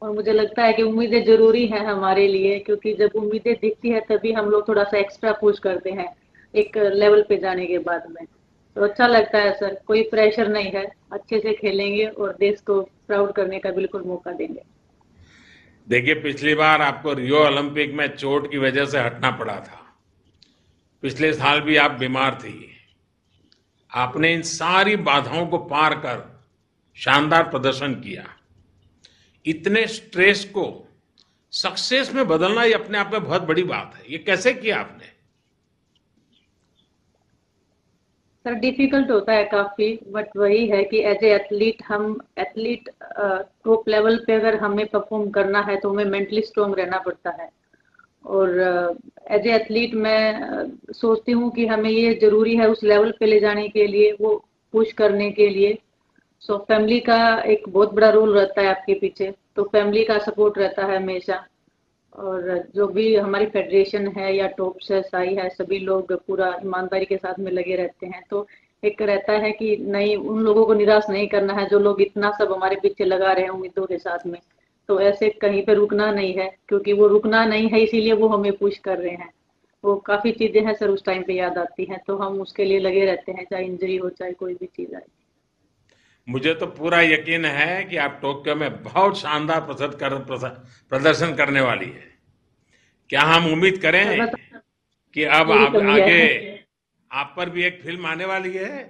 और मुझे लगता है कि उम्मीदें जरूरी हैं हमारे लिए, क्योंकि जब उम्मीदें दिखती है तभी हम लोग थोड़ा सा एक्स्ट्रा पुश करते हैं एक लेवल पे जाने के बाद में। तो अच्छा लगता है सर, कोई प्रेशर नहीं है, अच्छे से खेलेंगे और देश को प्राउड करने का बिल्कुल मौका देंगे। देखिए, पिछली बार आपको रियो ओलंपिक में चोट की वजह से हटना पड़ा था। पिछले साल भी आप बीमार थी। आपने इन सारी बाधाओं को पार कर शानदार प्रदर्शन किया। इतने स्ट्रेस को सक्सेस में बदलना ये अपने आप में बहुत बड़ी बात है। ये कैसे किया आपने? सर डिफिकल्ट होता है काफी, बट वही है कि एज ए एथलीट, हम एथलीट टॉप लेवल पे अगर हमें परफॉर्म करना है तो हमें मेंटली स्ट्रांग रहना पड़ता है। और एज ए एथलीट मैं सोचती हूँ कि हमें ये जरूरी है उस लेवल पे ले जाने के लिए, वो पुश करने के लिए। सो फैमिली का एक बहुत बड़ा रोल रहता है आपके पीछे, तो फैमिली का सपोर्ट रहता है हमेशा। और जो भी हमारी फेडरेशन है या टॉप से साई है, सभी लोग पूरा ईमानदारी के साथ में लगे रहते हैं। तो एक रहता है कि नहीं, उन लोगों को निराश नहीं करना है जो लोग इतना सब हमारे पीछे लगा रहे हैं उम्मीदों के साथ में। तो ऐसे कहीं पे रुकना नहीं है, क्योंकि वो रुकना नहीं है इसीलिए वो हमें पुश कर रहे हैं। वो काफी चीजें हैं सर उस टाइम पे याद आती हैं, तो हम उसके लिए लगे रहते हैं, चाहे इंजरी हो चाहे कोई भी चीज आए। मुझे तो पूरा यकीन है कि आप टोक्यो में बहुत शानदार प्रदर्शन करने वाली है। क्या हम उम्मीद करें कि अब आगे आप पर भी एक फिल्म आने वाली है?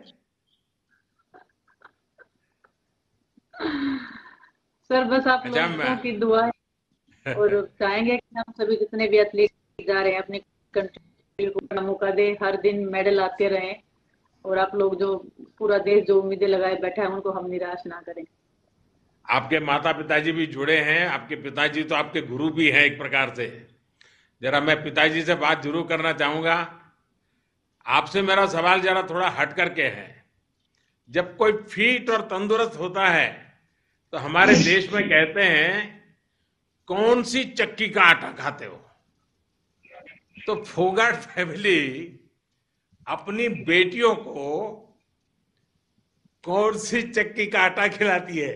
सर बस आप लोगों की दुआ है, और चाहेंगे कि हम सभी जितने भी एथलीट जा रहे हैं अपनी कंट्री को मौका दे, हर दिन मेडल आते रहें, और आप लोग जो पूरा देश जो उम्मीदें लगाए बैठा है उनको हम निराश ना करें। आपके माता पिताजी भी जुड़े हैं। आपके पिताजी तो आपके गुरु भी हैं एक प्रकार से। जरा मैं पिताजी से बात जरूर करना चाहूंगा। आपसे मेरा सवाल जरा थोड़ा हट करके है। जब कोई फिट और तंदुरुस्त होता है तो हमारे देश में कहते हैं कौन सी चक्की का आटा खाते हो। तो फोगाट फैमिली अपनी बेटियों को कौन सी चक्की का आटा खिलाती है?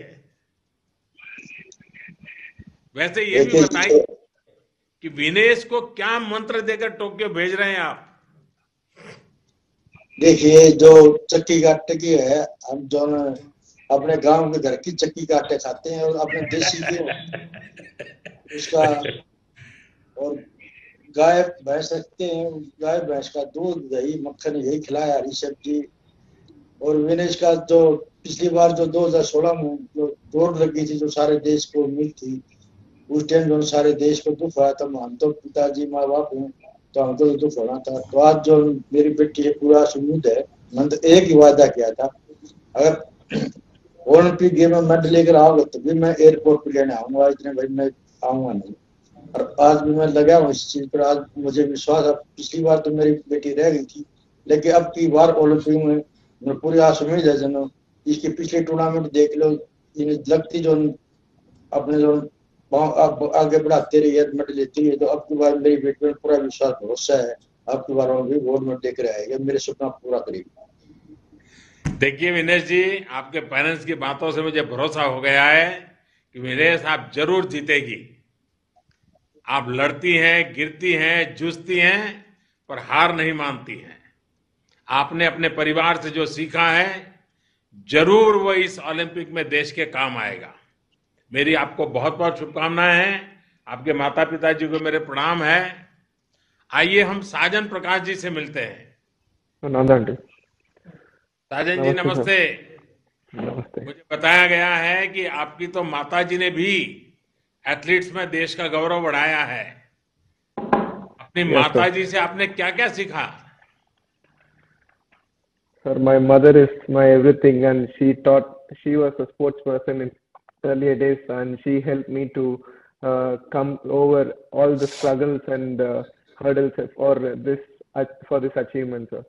वैसे ये भी बताइए कि विनेश को क्या मंत्र देकर टोक्यो भेज रहे हैं आप? देखिए, जो चक्की का आटे की है, हम जो अपने गांव के घर की चक्की का आटे खाते हैं और अपने देसी के उसका, और गाय भैंस रखते हैं, गाय भैंस का दूध दही मक्खन यही खिलाया, हरी सब्जी। और विनेश का जो पिछली बार जो 2016 में जो दौड़ लगी थी, जो सारे देश को उम्मीद थी, उस टाइम जो सारे देश को दुख हुआ था, हम तो पिताजी माँ बाप हैं तो हमको तो दुख होना था। तो आज जो मेरी बेटी है पूरा उम्मीद है, मैंने तो एक ही वादा किया था, अगर ओलंपिक गेम में मेडल लेकर आओगे तो भी मैं एयरपोर्ट पे लेने आऊंगा, इतने भाई मैं आऊंगा नहीं। और आज भी मैं लगा हूँ इस चीज पर, आज मुझे विश्वास है। पिछली बार तो मेरी बेटी रह गई थी, लेकिन अब की बार ओलंपिक में पूरी आस उम्मीद है। जनो इसके पिछले टूर्नामेंट देख लो, लगती जो अपने जो आगे बढ़ाते रही है, मेडल लेती है, तो अब की बार मेरी बेटी में पूरा विश्वास भरोसा है, अब की बार भी गोल्ड मेडल देकर आएगा, मेरे सपना पूरा करेगी। देखिए विनेश जी, आपके पेरेंट्स की बातों से मुझे भरोसा हो गया है कि विनेश आप जरूर जीतेगी। आप लड़ती हैं, गिरती हैं, जूझती हैं, पर हार नहीं मानती हैं। आपने अपने परिवार से जो सीखा है, जरूर वो इस ओलंपिक में देश के काम आएगा। मेरी आपको बहुत बहुत शुभकामनाएं हैं। आपके माता पिता जी को मेरे प्रणाम है। आइए हम साजन प्रकाश जी से मिलते हैं। साजन जी नमस्ते। नमस्ते। मुझे बताया गया है कि आपकी तो माता जी ने भी एथलीट्स में देश का गौरव बढ़ाया है। अपनी माता जी से आपने क्या क्या सीखा? Sir, my mother is my everything, and she was a sports person in earlier days, and she helped me to come over all the struggles and hurdles for this achievement, sir.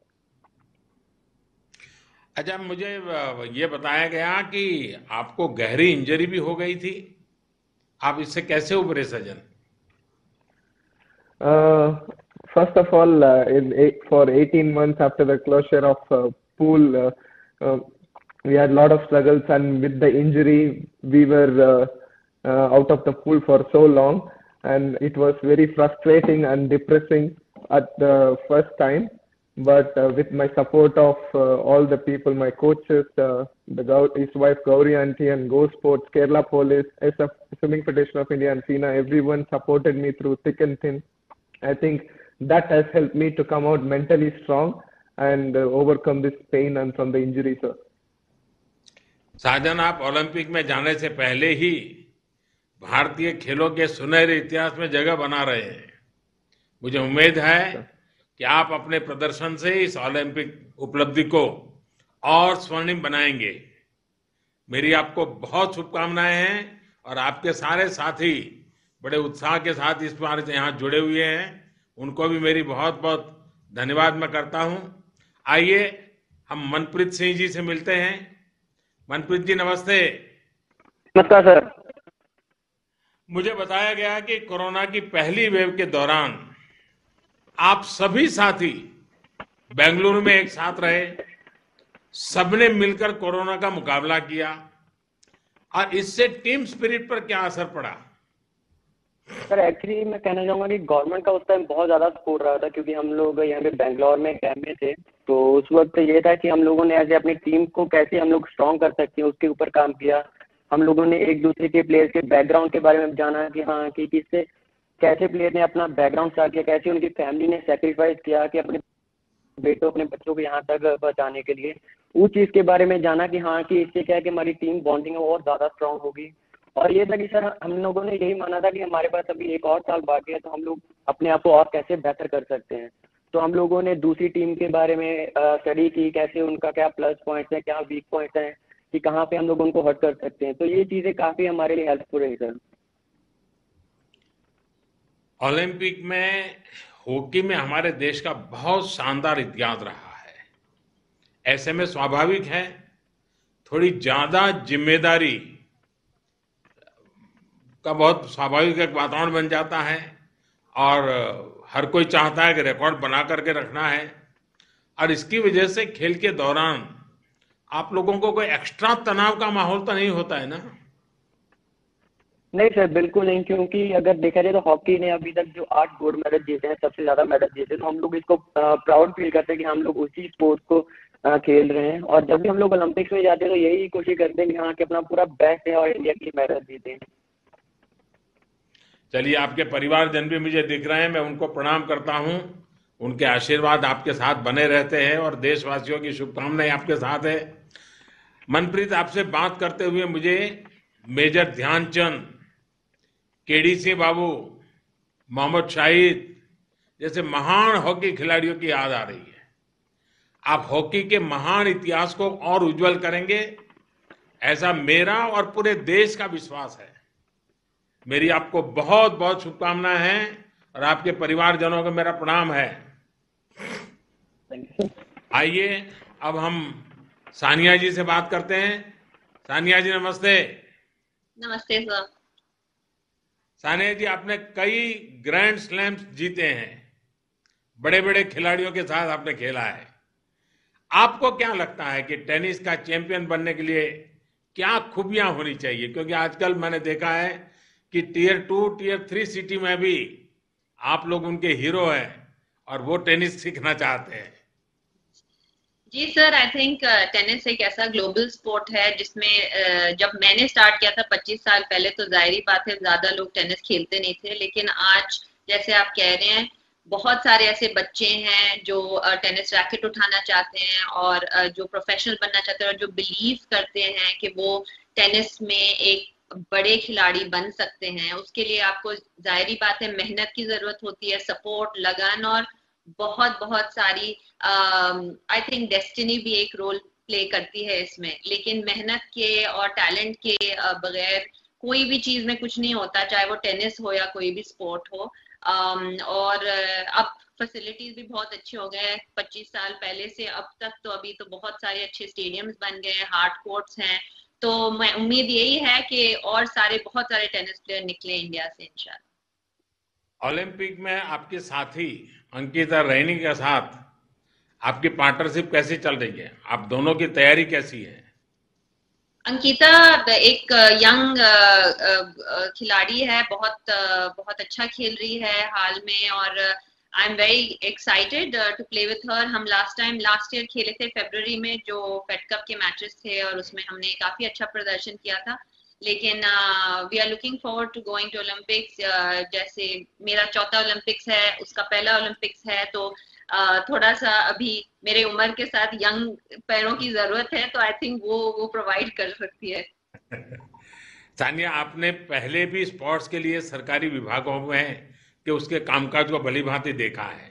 अच्छा, मुझे ये बताया गया कि आपको गहरी injury भी हो गई थी, आप इससे कैसे उभरे सजन? First of all, for 18 months after the closure of pool, we had a lot of struggles, and with the injury, we were out of the pool for so long, and it was very frustrating and depressing at the first time. But with my support of all the people, my coaches, his wife Gauri Aunty, and Go Sports, Kerala Police, SF Swimming Federation of India, and FINA, everyone supported me through thick and thin. I think that has helped me to come out mentally strong and overcome this pain and from the injury, sir. साजन, आप Olympic में जाने से पहले ही भारतीय खेलों के सुनहरे इतिहास में जगह बना रहे हैं। मुझे उम्मीद है कि आप अपने प्रदर्शन से इस ओलंपिक उपलब्धि को और स्वर्णिम बनाएंगे। मेरी आपको बहुत शुभकामनाएं हैं और आपके सारे साथी बड़े उत्साह के साथ इस बार यहाँ जुड़े हुए हैं, उनको भी मेरी बहुत बहुत धन्यवाद मैं करता हूँ। आइए हम मनप्रीत सिंह जी से मिलते हैं। मनप्रीत जी नमस्ते। नमस्कार सर। मुझे बताया गया कि कोरोना की पहली वेव के दौरान आप सभी साथी बेंगलुरु में एक साथ रहे, सबने मिलकर कोरोना का मुकाबला किया, और इससे टीम स्पिरिट पर क्या असर पड़ा? सर एक्चुअली मैं कहना चाहूंगा कि गवर्नमेंट का उस टाइम बहुत ज़्यादा सपोर्ट रहा था, क्योंकि हम लोग यहाँ पे बेंगलोर में कैंप में थे, तो उस वक्त ये था कि हम लोगों ने ऐसे अपनी टीम को कैसे हम लोग स्ट्रॉन्ग कर सकते हैं उसके ऊपर काम किया। हम लोगों ने एक दूसरे के प्लेयर्स के बैकग्राउंड के बारे में जाना कि हाँ कि किससे कैसे प्लेयर ने अपना बैकग्राउंड स्टार्ट किया, कैसे उनकी फैमिली ने सेक्रीफाइस किया कि अपने बेटों अपने बच्चों को यहाँ तक पहुँचाने के लिए। उस चीज़ के बारे में जाना कि हाँ कि इससे क्या है कि हमारी टीम बॉन्डिंग और ज़्यादा स्ट्रॉन्ग होगी। और ये था कि सर हम लोगों ने यही माना था कि हमारे पास अभी एक और साल बाकी है, तो हम लोग अपने आप को और कैसे बेहतर कर सकते हैं। तो हम लोगों ने दूसरी टीम के बारे में स्टडी की, कैसे उनका क्या प्लस पॉइंट्स हैं, क्या वीक पॉइंट्स हैं, कि कहाँ पे हम लोग उनको हर्ट कर सकते हैं। तो ये चीज़ें काफ़ी हमारे लिए हेल्पफुल रही सर। ओलंपिक में हॉकी में हमारे देश का बहुत शानदार इतिहास रहा है। ऐसे में स्वाभाविक है थोड़ी ज्यादा जिम्मेदारी का बहुत स्वाभाविक एक वातावरण बन जाता है और हर कोई चाहता है कि रिकॉर्ड बना करके रखना है और इसकी वजह से खेल के दौरान आप लोगों को कोई एक्स्ट्रा तनाव का माहौल तो नहीं होता है ना? नहीं सर, बिल्कुल नहीं, क्योंकि अगर देखा जाए तो हॉकी ने अभी तक जो 8 गोल्ड मेडल जीते हैं, सबसे ज्यादा मेडल जीते, तो हम लोग इसको प्राउड फील करते हैं कि हम लोग उसी स्पोर्ट को खेल रहे हैं। और जब भी हम लोग ओलंपिक्स में जाते हैं तो यही कोशिश करते हैं कि हाँ कि अपना पूरा बेस्ट है और इंडिया की मेडल जीते हैं। चलिए, आपके परिवारजन भी मुझे दिख रहे हैं, मैं उनको प्रणाम करता हूं। उनके आशीर्वाद आपके साथ बने रहते हैं और देशवासियों की शुभकामनाएं आपके साथ है। मनप्रीत, आपसे बात करते हुए मुझे मेजर ध्यानचंद, केडीसी बाबू, मोहम्मद शाहिद जैसे महान हॉकी खिलाड़ियों की याद आ रही है। आप हॉकी के महान इतिहास को और उज्जवल करेंगे, ऐसा मेरा और पूरे देश का विश्वास है। मेरी आपको बहुत बहुत शुभकामनाएं हैं और आपके परिवारजनों को मेरा प्रणाम है। आइए अब हम सानिया जी से बात करते हैं। सानिया जी नमस्ते। नमस्ते सर। सानिया जी, आपने कई ग्रैंड स्लैम्स जीते हैं, बड़े बड़े खिलाड़ियों के साथ आपने खेला है। आपको क्या लगता है कि टेनिस का चैंपियन बनने के लिए क्या खूबियां होनी चाहिए? क्योंकि आजकल मैंने देखा है कि टियर 2, टियर 3 सिटी में भी आप लोग उनके हीरो हैं और वो टेनिस सीखना चाहते हैं। जी सर, आई थिंक टेनिस एक ऐसा ग्लोबल स्पोर्ट है जिसमें जब मैंने स्टार्ट किया था 25 साल पहले तो जाहिर बात है ज्यादा लोग टेनिस खेलते नहीं थे, लेकिन आज जैसे आप कह रहे हैं बहुत सारे ऐसे बच्चे हैं जो टेनिस रैकेट उठाना चाहते हैं और जो प्रोफेशनल बनना चाहते हैं और जो बिलीव करते हैं कि वो टेनिस में एक बड़े खिलाड़ी बन सकते हैं। उसके लिए आपको जाहिर बात है मेहनत की जरूरत होती है, सपोर्ट, लगन और बहुत बहुत सारी आई थिंक डेस्टिनी भी एक रोल प्ले करती है इसमें। लेकिन मेहनत के और टैलेंट के बगैर कोई भी चीज में कुछ नहीं होता, चाहे वो टेनिस हो या कोई भी स्पोर्ट हो। और अब फैसिलिटीज भी बहुत अच्छे हो गए हैं 25 साल पहले से अब तक, तो अभी तो बहुत सारे अच्छे स्टेडियम्स बन गए हैं, हार्ड कोर्ट्स हैं। तो मैं उम्मीद यही है कि और बहुत सारे टेनिस प्लेयर निकले इंडिया से इंशाल्लाह। ओलंपिक में आपके साथी अंकिता रैनी के साथ आपकी पार्टनरशिप कैसी चल रही है? आप दोनों की तैयारी कैसी है? अंकिता एक यंग खिलाड़ी है, बहुत अच्छा खेल रही है हाल में और I am very excited to play with her. हम लास्ट ईयर खेले थे फरवरी में जो फेड कप के मैचेस थे और उसमें हमने काफी अच्छा प्रदर्शन किया था। लेकिन we are looking forward to going to Olympics. जैसे मेरा चौथा ओलंपिक्स है, उसका पहला ओलंपिक्स है, तो थोड़ा सा अभी मेरे उम्र के साथ यंग पैरों की जरूरत है, तो आई थिंक वो प्रोवाइड कर सकती है। सानिया, आपने पहले भी स्पोर्ट्स के लिए सरकारी विभागों में कि उसके कामकाज को भली भांति देखा है।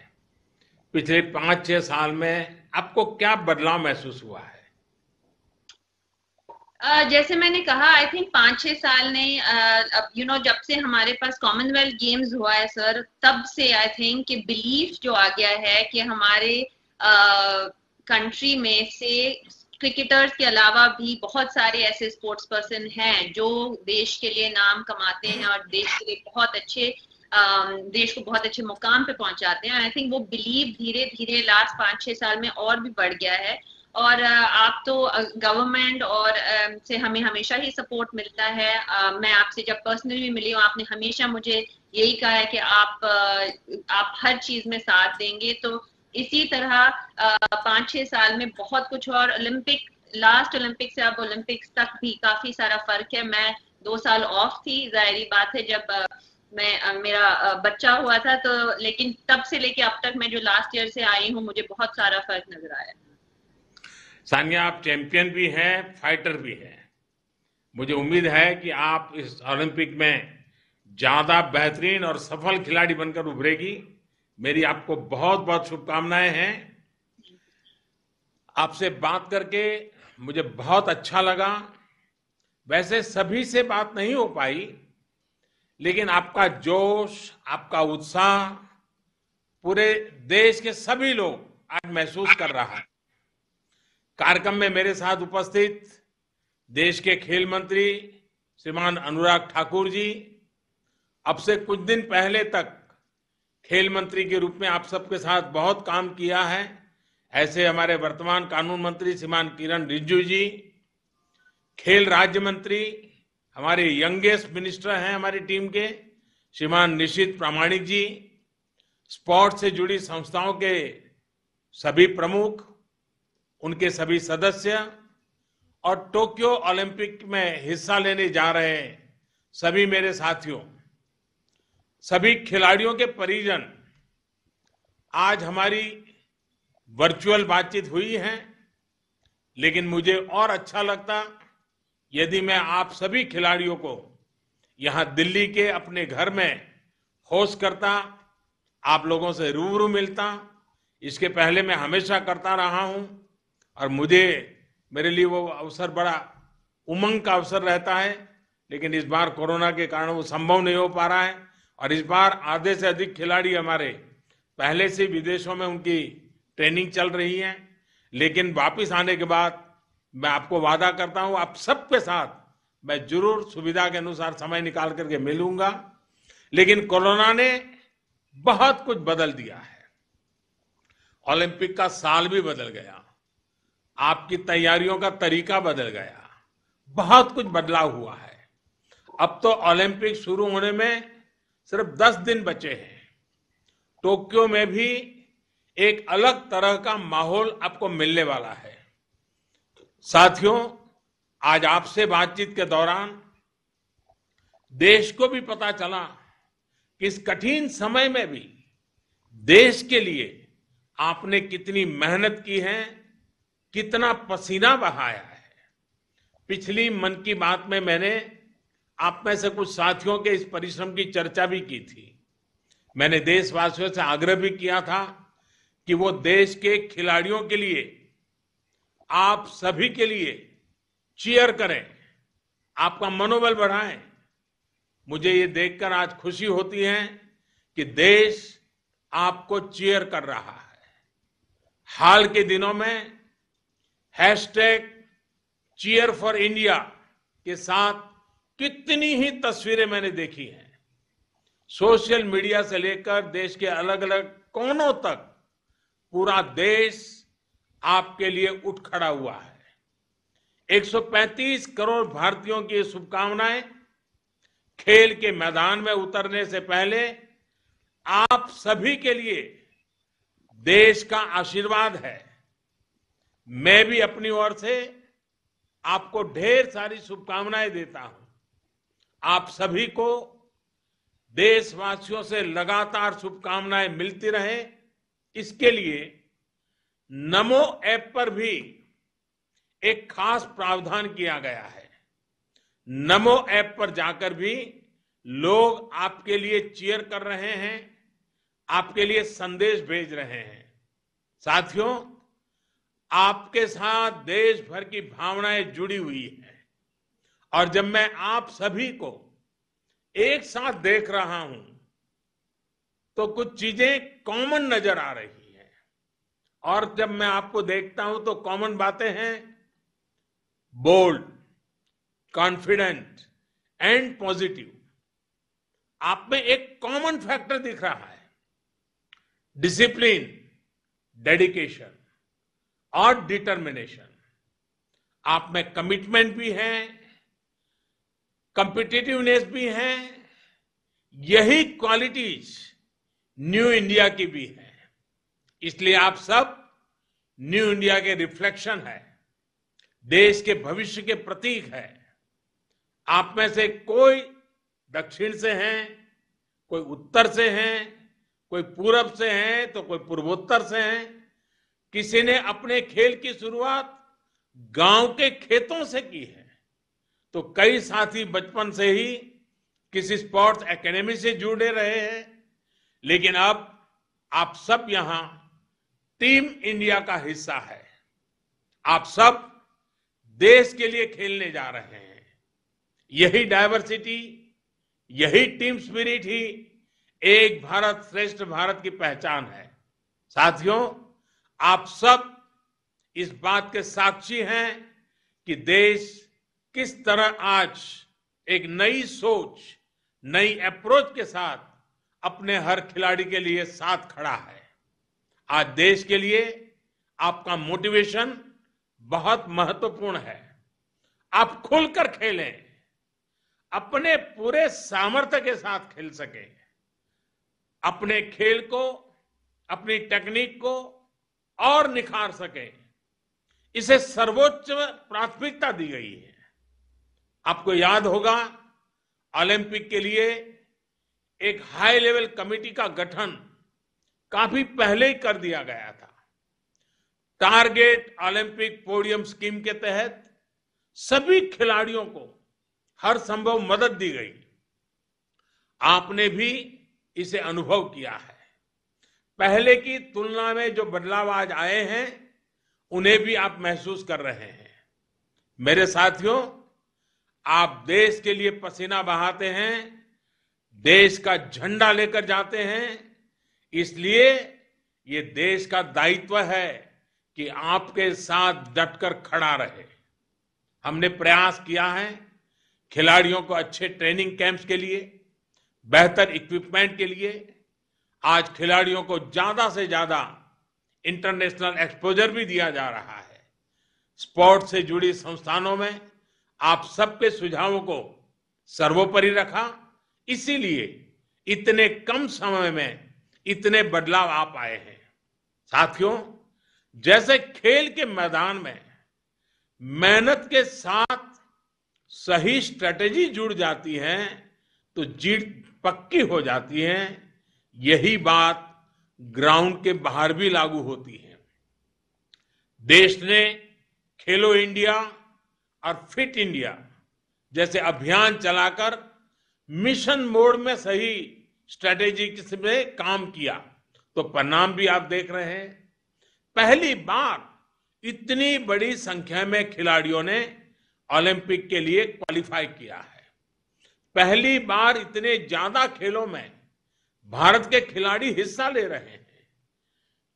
पिछले 5-6 साल में आपको क्या बदलाव महसूस हुआ है? जैसे मैंने कहा, आई थिंक 5-6 साल ने अब जब से हमारे पास कॉमनवेल्थ गेम्स हुआ है सर, तब से आई थिंक कि बिलीफ जो आ गया है कि हमारे कंट्री में से क्रिकेटर्स के अलावा भी बहुत सारे ऐसे स्पोर्ट्स पर्सन हैं जो देश के लिए नाम कमाते हैं और देश के लिए देश को बहुत अच्छे मुकाम पे पहुंचाते हैं। आई थिंक वो बिलीव धीरे धीरे लास्ट 5-6 साल में और भी बढ़ गया है। और आप तो गवर्नमेंट और से हमें हमेशा ही सपोर्ट मिलता है। मैं आपसे जब पर्सनली मिली हूँ, आपने हमेशा मुझे यही कहा है कि आप हर चीज में साथ देंगे। तो इसी तरह 5-6 साल में बहुत कुछ, और लास्ट ओलंपिक से अब ओलंपिक्स तक भी काफी सारा फर्क है। मैं 2 साल ऑफ थी, जाहिर बात है, जब मेरा बच्चा हुआ था, तो लेकिन तब से लेके अब तक मैं जो लास्ट ईयर से आई हूँ, मुझे बहुत सारा फर्क नजर आया। सानिया, आप चैंपियन भी हैं, फाइटर भी हैं। मुझे उम्मीद है कि आप इस ओलंपिक में ज्यादा बेहतरीन और सफल खिलाड़ी बनकर उभरेगी। मेरी आपको बहुत बहुत शुभकामनाएं हैं। आपसे बात करके मुझे बहुत अच्छा लगा। वैसे सभी से बात नहीं हो पाई, लेकिन आपका जोश, आपका उत्साह पूरे देश के सभी लोग आज महसूस कर रहा है। कार्यक्रम में मेरे साथ उपस्थित देश के खेल मंत्री श्रीमान अनुराग ठाकुर जी, अब से कुछ दिन पहले तक खेल मंत्री के रूप में आप सबके साथ बहुत काम किया है। ऐसे हमारे वर्तमान कानून मंत्री श्रीमान किरण रिजिजू जी, खेल राज्य मंत्री हमारे यंगेस्ट मिनिस्टर हैं हमारी टीम के श्रीमान निशित प्रामाणिक जी, स्पोर्ट्स से जुड़ी संस्थाओं के सभी प्रमुख, उनके सभी सदस्य और टोक्यो ओलंपिक में हिस्सा लेने जा रहे सभी मेरे साथियों, सभी खिलाड़ियों के परिजन, आज हमारी वर्चुअल बातचीत हुई है, लेकिन मुझे और अच्छा लगता यदि मैं आप सभी खिलाड़ियों को यहां दिल्ली के अपने घर में होस्ट करता, आप लोगों से रूबरू मिलता। इसके पहले मैं हमेशा करता रहा हूं और मेरे लिए वो अवसर बड़ा उमंग का अवसर रहता है, लेकिन इस बार कोरोना के कारण वो संभव नहीं हो पा रहा है। और इस बार आधे से अधिक खिलाड़ी हमारे पहले से विदेशों में उनकी ट्रेनिंग चल रही है, लेकिन वापस आने के बाद मैं आपको वादा करता हूं आप सबके साथ मैं जरूर सुविधा के अनुसार समय निकाल करके मिलूंगा। लेकिन कोरोना ने बहुत कुछ बदल दिया है, ओलंपिक का साल भी बदल गया, आपकी तैयारियों का तरीका बदल गया, बहुत कुछ बदलाव हुआ है। अब तो ओलंपिक शुरू होने में सिर्फ 10 दिन बचे हैं। टोक्यो में भी एक अलग तरह का माहौल आपको मिलने वाला है। साथियों, आज आपसे बातचीत के दौरान देश को भी पता चला कि इस कठिन समय में भी देश के लिए आपने कितनी मेहनत की है, कितना पसीना बहाया है। पिछली मन की बात में मैंने आप में से कुछ साथियों के इस परिश्रम की चर्चा भी की थी। मैंने देशवासियों से आग्रह भी किया था कि वो देश के खिलाड़ियों के लिए, आप सभी के लिए चीयर करें, आपका मनोबल बढ़ाएं। मुझे ये देखकर आज खुशी होती है कि देश आपको चीयर कर रहा है। हाल के दिनों में #cheer for India के साथ कितनी ही तस्वीरें मैंने देखी हैं। सोशल मीडिया से लेकर देश के अलग अलग कोनों तक पूरा देश आपके लिए उठ खड़ा हुआ है। 135 करोड़ भारतीयों की शुभकामनाएं खेल के मैदान में उतरने से पहले आप सभी के लिए देश का आशीर्वाद है। मैं भी अपनी ओर से आपको ढेर सारी शुभकामनाएं देता हूं। आप सभी को देशवासियों से लगातार शुभकामनाएं मिलती रहे, इसके लिए नमो ऐप पर भी एक खास प्रावधान किया गया है। नमो ऐप पर जाकर भी लोग आपके लिए चीयर कर रहे हैं, आपके लिए संदेश भेज रहे हैं। साथियों, आपके साथ देश भर की भावनाएं जुड़ी हुई हैं और जब मैं आप सभी को एक साथ देख रहा हूं तो कुछ चीजें कॉमन नजर आ रही हैं। और जब मैं आपको देखता हूं तो कॉमन बातें हैं, बोल्ड, कॉन्फिडेंट एंड पॉजिटिव। आप में एक कॉमन फैक्टर दिख रहा है, डिसिप्लिन, डेडिकेशन और डिटर्मिनेशन। आप में कमिटमेंट भी है, कॉम्पिटिटिवनेस भी है। यही क्वालिटीज न्यू इंडिया की भी है। इसलिए आप सब न्यू इंडिया के रिफ्लेक्शन है, देश के भविष्य के प्रतीक है। आप में से कोई दक्षिण से हैं, कोई उत्तर से हैं, कोई पूरब से हैं तो कोई पूर्वोत्तर से हैं। किसी ने अपने खेल की शुरुआत गांव के खेतों से की है, तो कई साथी बचपन से ही किसी स्पोर्ट्स एकेडमी से जुड़े रहे हैं। लेकिन अब आप सब यहां टीम इंडिया का हिस्सा है। आप सब देश के लिए खेलने जा रहे हैं। यही डायवर्सिटी, यही टीम स्पिरिट ही एक भारत श्रेष्ठ भारत की पहचान है। साथियों, आप सब इस बात के साक्षी हैं कि देश किस तरह आज एक नई सोच, नई अप्रोच के साथ अपने हर खिलाड़ी के लिए साथ खड़ा है। आज देश के लिए आपका मोटिवेशन बहुत महत्वपूर्ण है। आप खुलकर खेलें, अपने पूरे सामर्थ्य के साथ खेल सके, अपने खेल को, अपनी टेक्निक को और निखार सके, इसे सर्वोच्च प्राथमिकता दी गई है। आपको याद होगा, ओलंपिक के लिए एक हाई लेवल कमेटी का गठन काफी पहले ही कर दिया गया था। टारगेट ओलंपिक पोडियम स्कीम के तहत सभी खिलाड़ियों को हर संभव मदद दी गई। आपने भी इसे अनुभव किया है। पहले की तुलना में जो बदलाव आज आए हैं, उन्हें भी आप महसूस कर रहे हैं। मेरे साथियों, आप देश के लिए पसीना बहाते हैं, देश का झंडा लेकर जाते हैं, इसलिए ये देश का दायित्व है कि आपके साथ डटकर खड़ा रहे। हमने प्रयास किया है खिलाड़ियों को अच्छे ट्रेनिंग कैंप्स के लिए, बेहतर इक्विपमेंट के लिए। आज खिलाड़ियों को ज्यादा से ज्यादा इंटरनेशनल एक्सपोजर भी दिया जा रहा है। स्पोर्ट से जुड़ी संस्थानों में आप सबके सुझावों को सर्वोपरि रखा, इसीलिए इतने कम समय में इतने बदलाव आ पाए हैं। साथियों, जैसे खेल के मैदान में मेहनत के साथ सही स्ट्रेटेजी जुड़ जाती है तो जीत पक्की हो जाती है। यही बात ग्राउंड के बाहर भी लागू होती है। देश ने खेलो इंडिया और फिट इंडिया जैसे अभियान चलाकर मिशन मोड में सही स्ट्रेटेजी में काम किया, तो परिणाम भी आप देख रहे हैं। पहली बार इतनी बड़ी संख्या में खिलाड़ियों ने ओलंपिक के लिए क्वालिफाई किया है। पहली बार इतने ज्यादा खेलों में भारत के खिलाड़ी हिस्सा ले रहे हैं।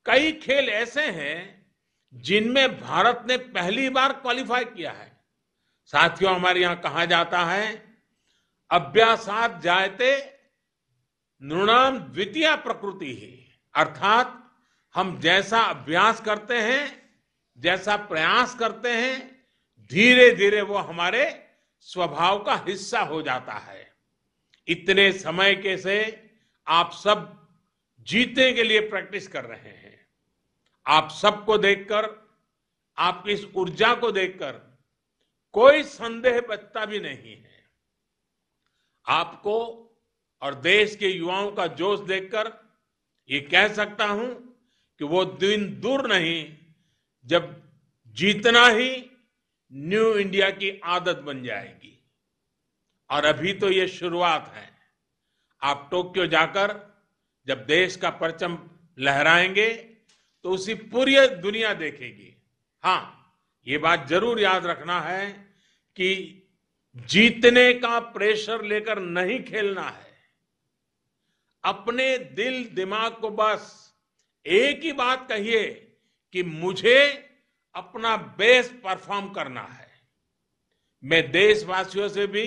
कई खेल ऐसे हैं जिनमें भारत ने पहली बार क्वालिफाई किया है। साथियों, हमारे यहां कहा जाता है, अभ्यासात जायते नृणाम द्वितीया प्रकृति ही, अर्थात हम जैसा अभ्यास करते हैं, जैसा प्रयास करते हैं, धीरे धीरे वो हमारे स्वभाव का हिस्सा हो जाता है। इतने समय के से आप सब जीतने के लिए प्रैक्टिस कर रहे हैं। आप सबको देखकर, आपकी इस ऊर्जा को देखकर कोई संदेह बचता भी नहीं है। आपको और देश के युवाओं का जोश देखकर ये कह सकता हूं कि वो दिन दूर नहीं जब जीतना ही न्यू इंडिया की आदत बन जाएगी। और अभी तो ये शुरुआत है। आप टोक्यो जाकर जब देश का परचम लहराएंगे तो उसी पूरी दुनिया देखेगी। हाँ, ये बात जरूर याद रखना है कि जीतने का प्रेशर लेकर नहीं खेलना है। अपने दिल दिमाग को बस एक ही बात कहिए कि मुझे अपना बेस्ट परफॉर्म करना है। मैं देशवासियों से भी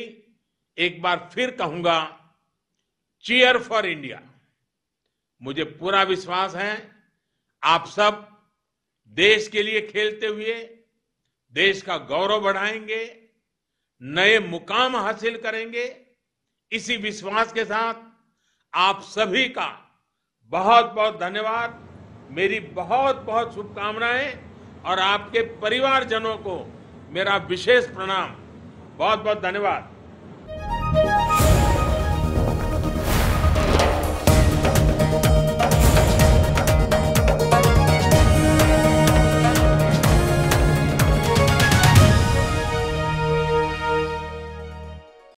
एक बार फिर कहूंगा, चीयर फॉर इंडिया। मुझे पूरा विश्वास है आप सब देश के लिए खेलते हुए देश का गौरव बढ़ाएंगे, नए मुकाम हासिल करेंगे। इसी विश्वास के साथ आप सभी का बहुत बहुत धन्यवाद, मेरी बहुत बहुत शुभकामनाएं और आपके परिवारजनों को मेरा विशेष प्रणाम। बहुत बहुत धन्यवाद।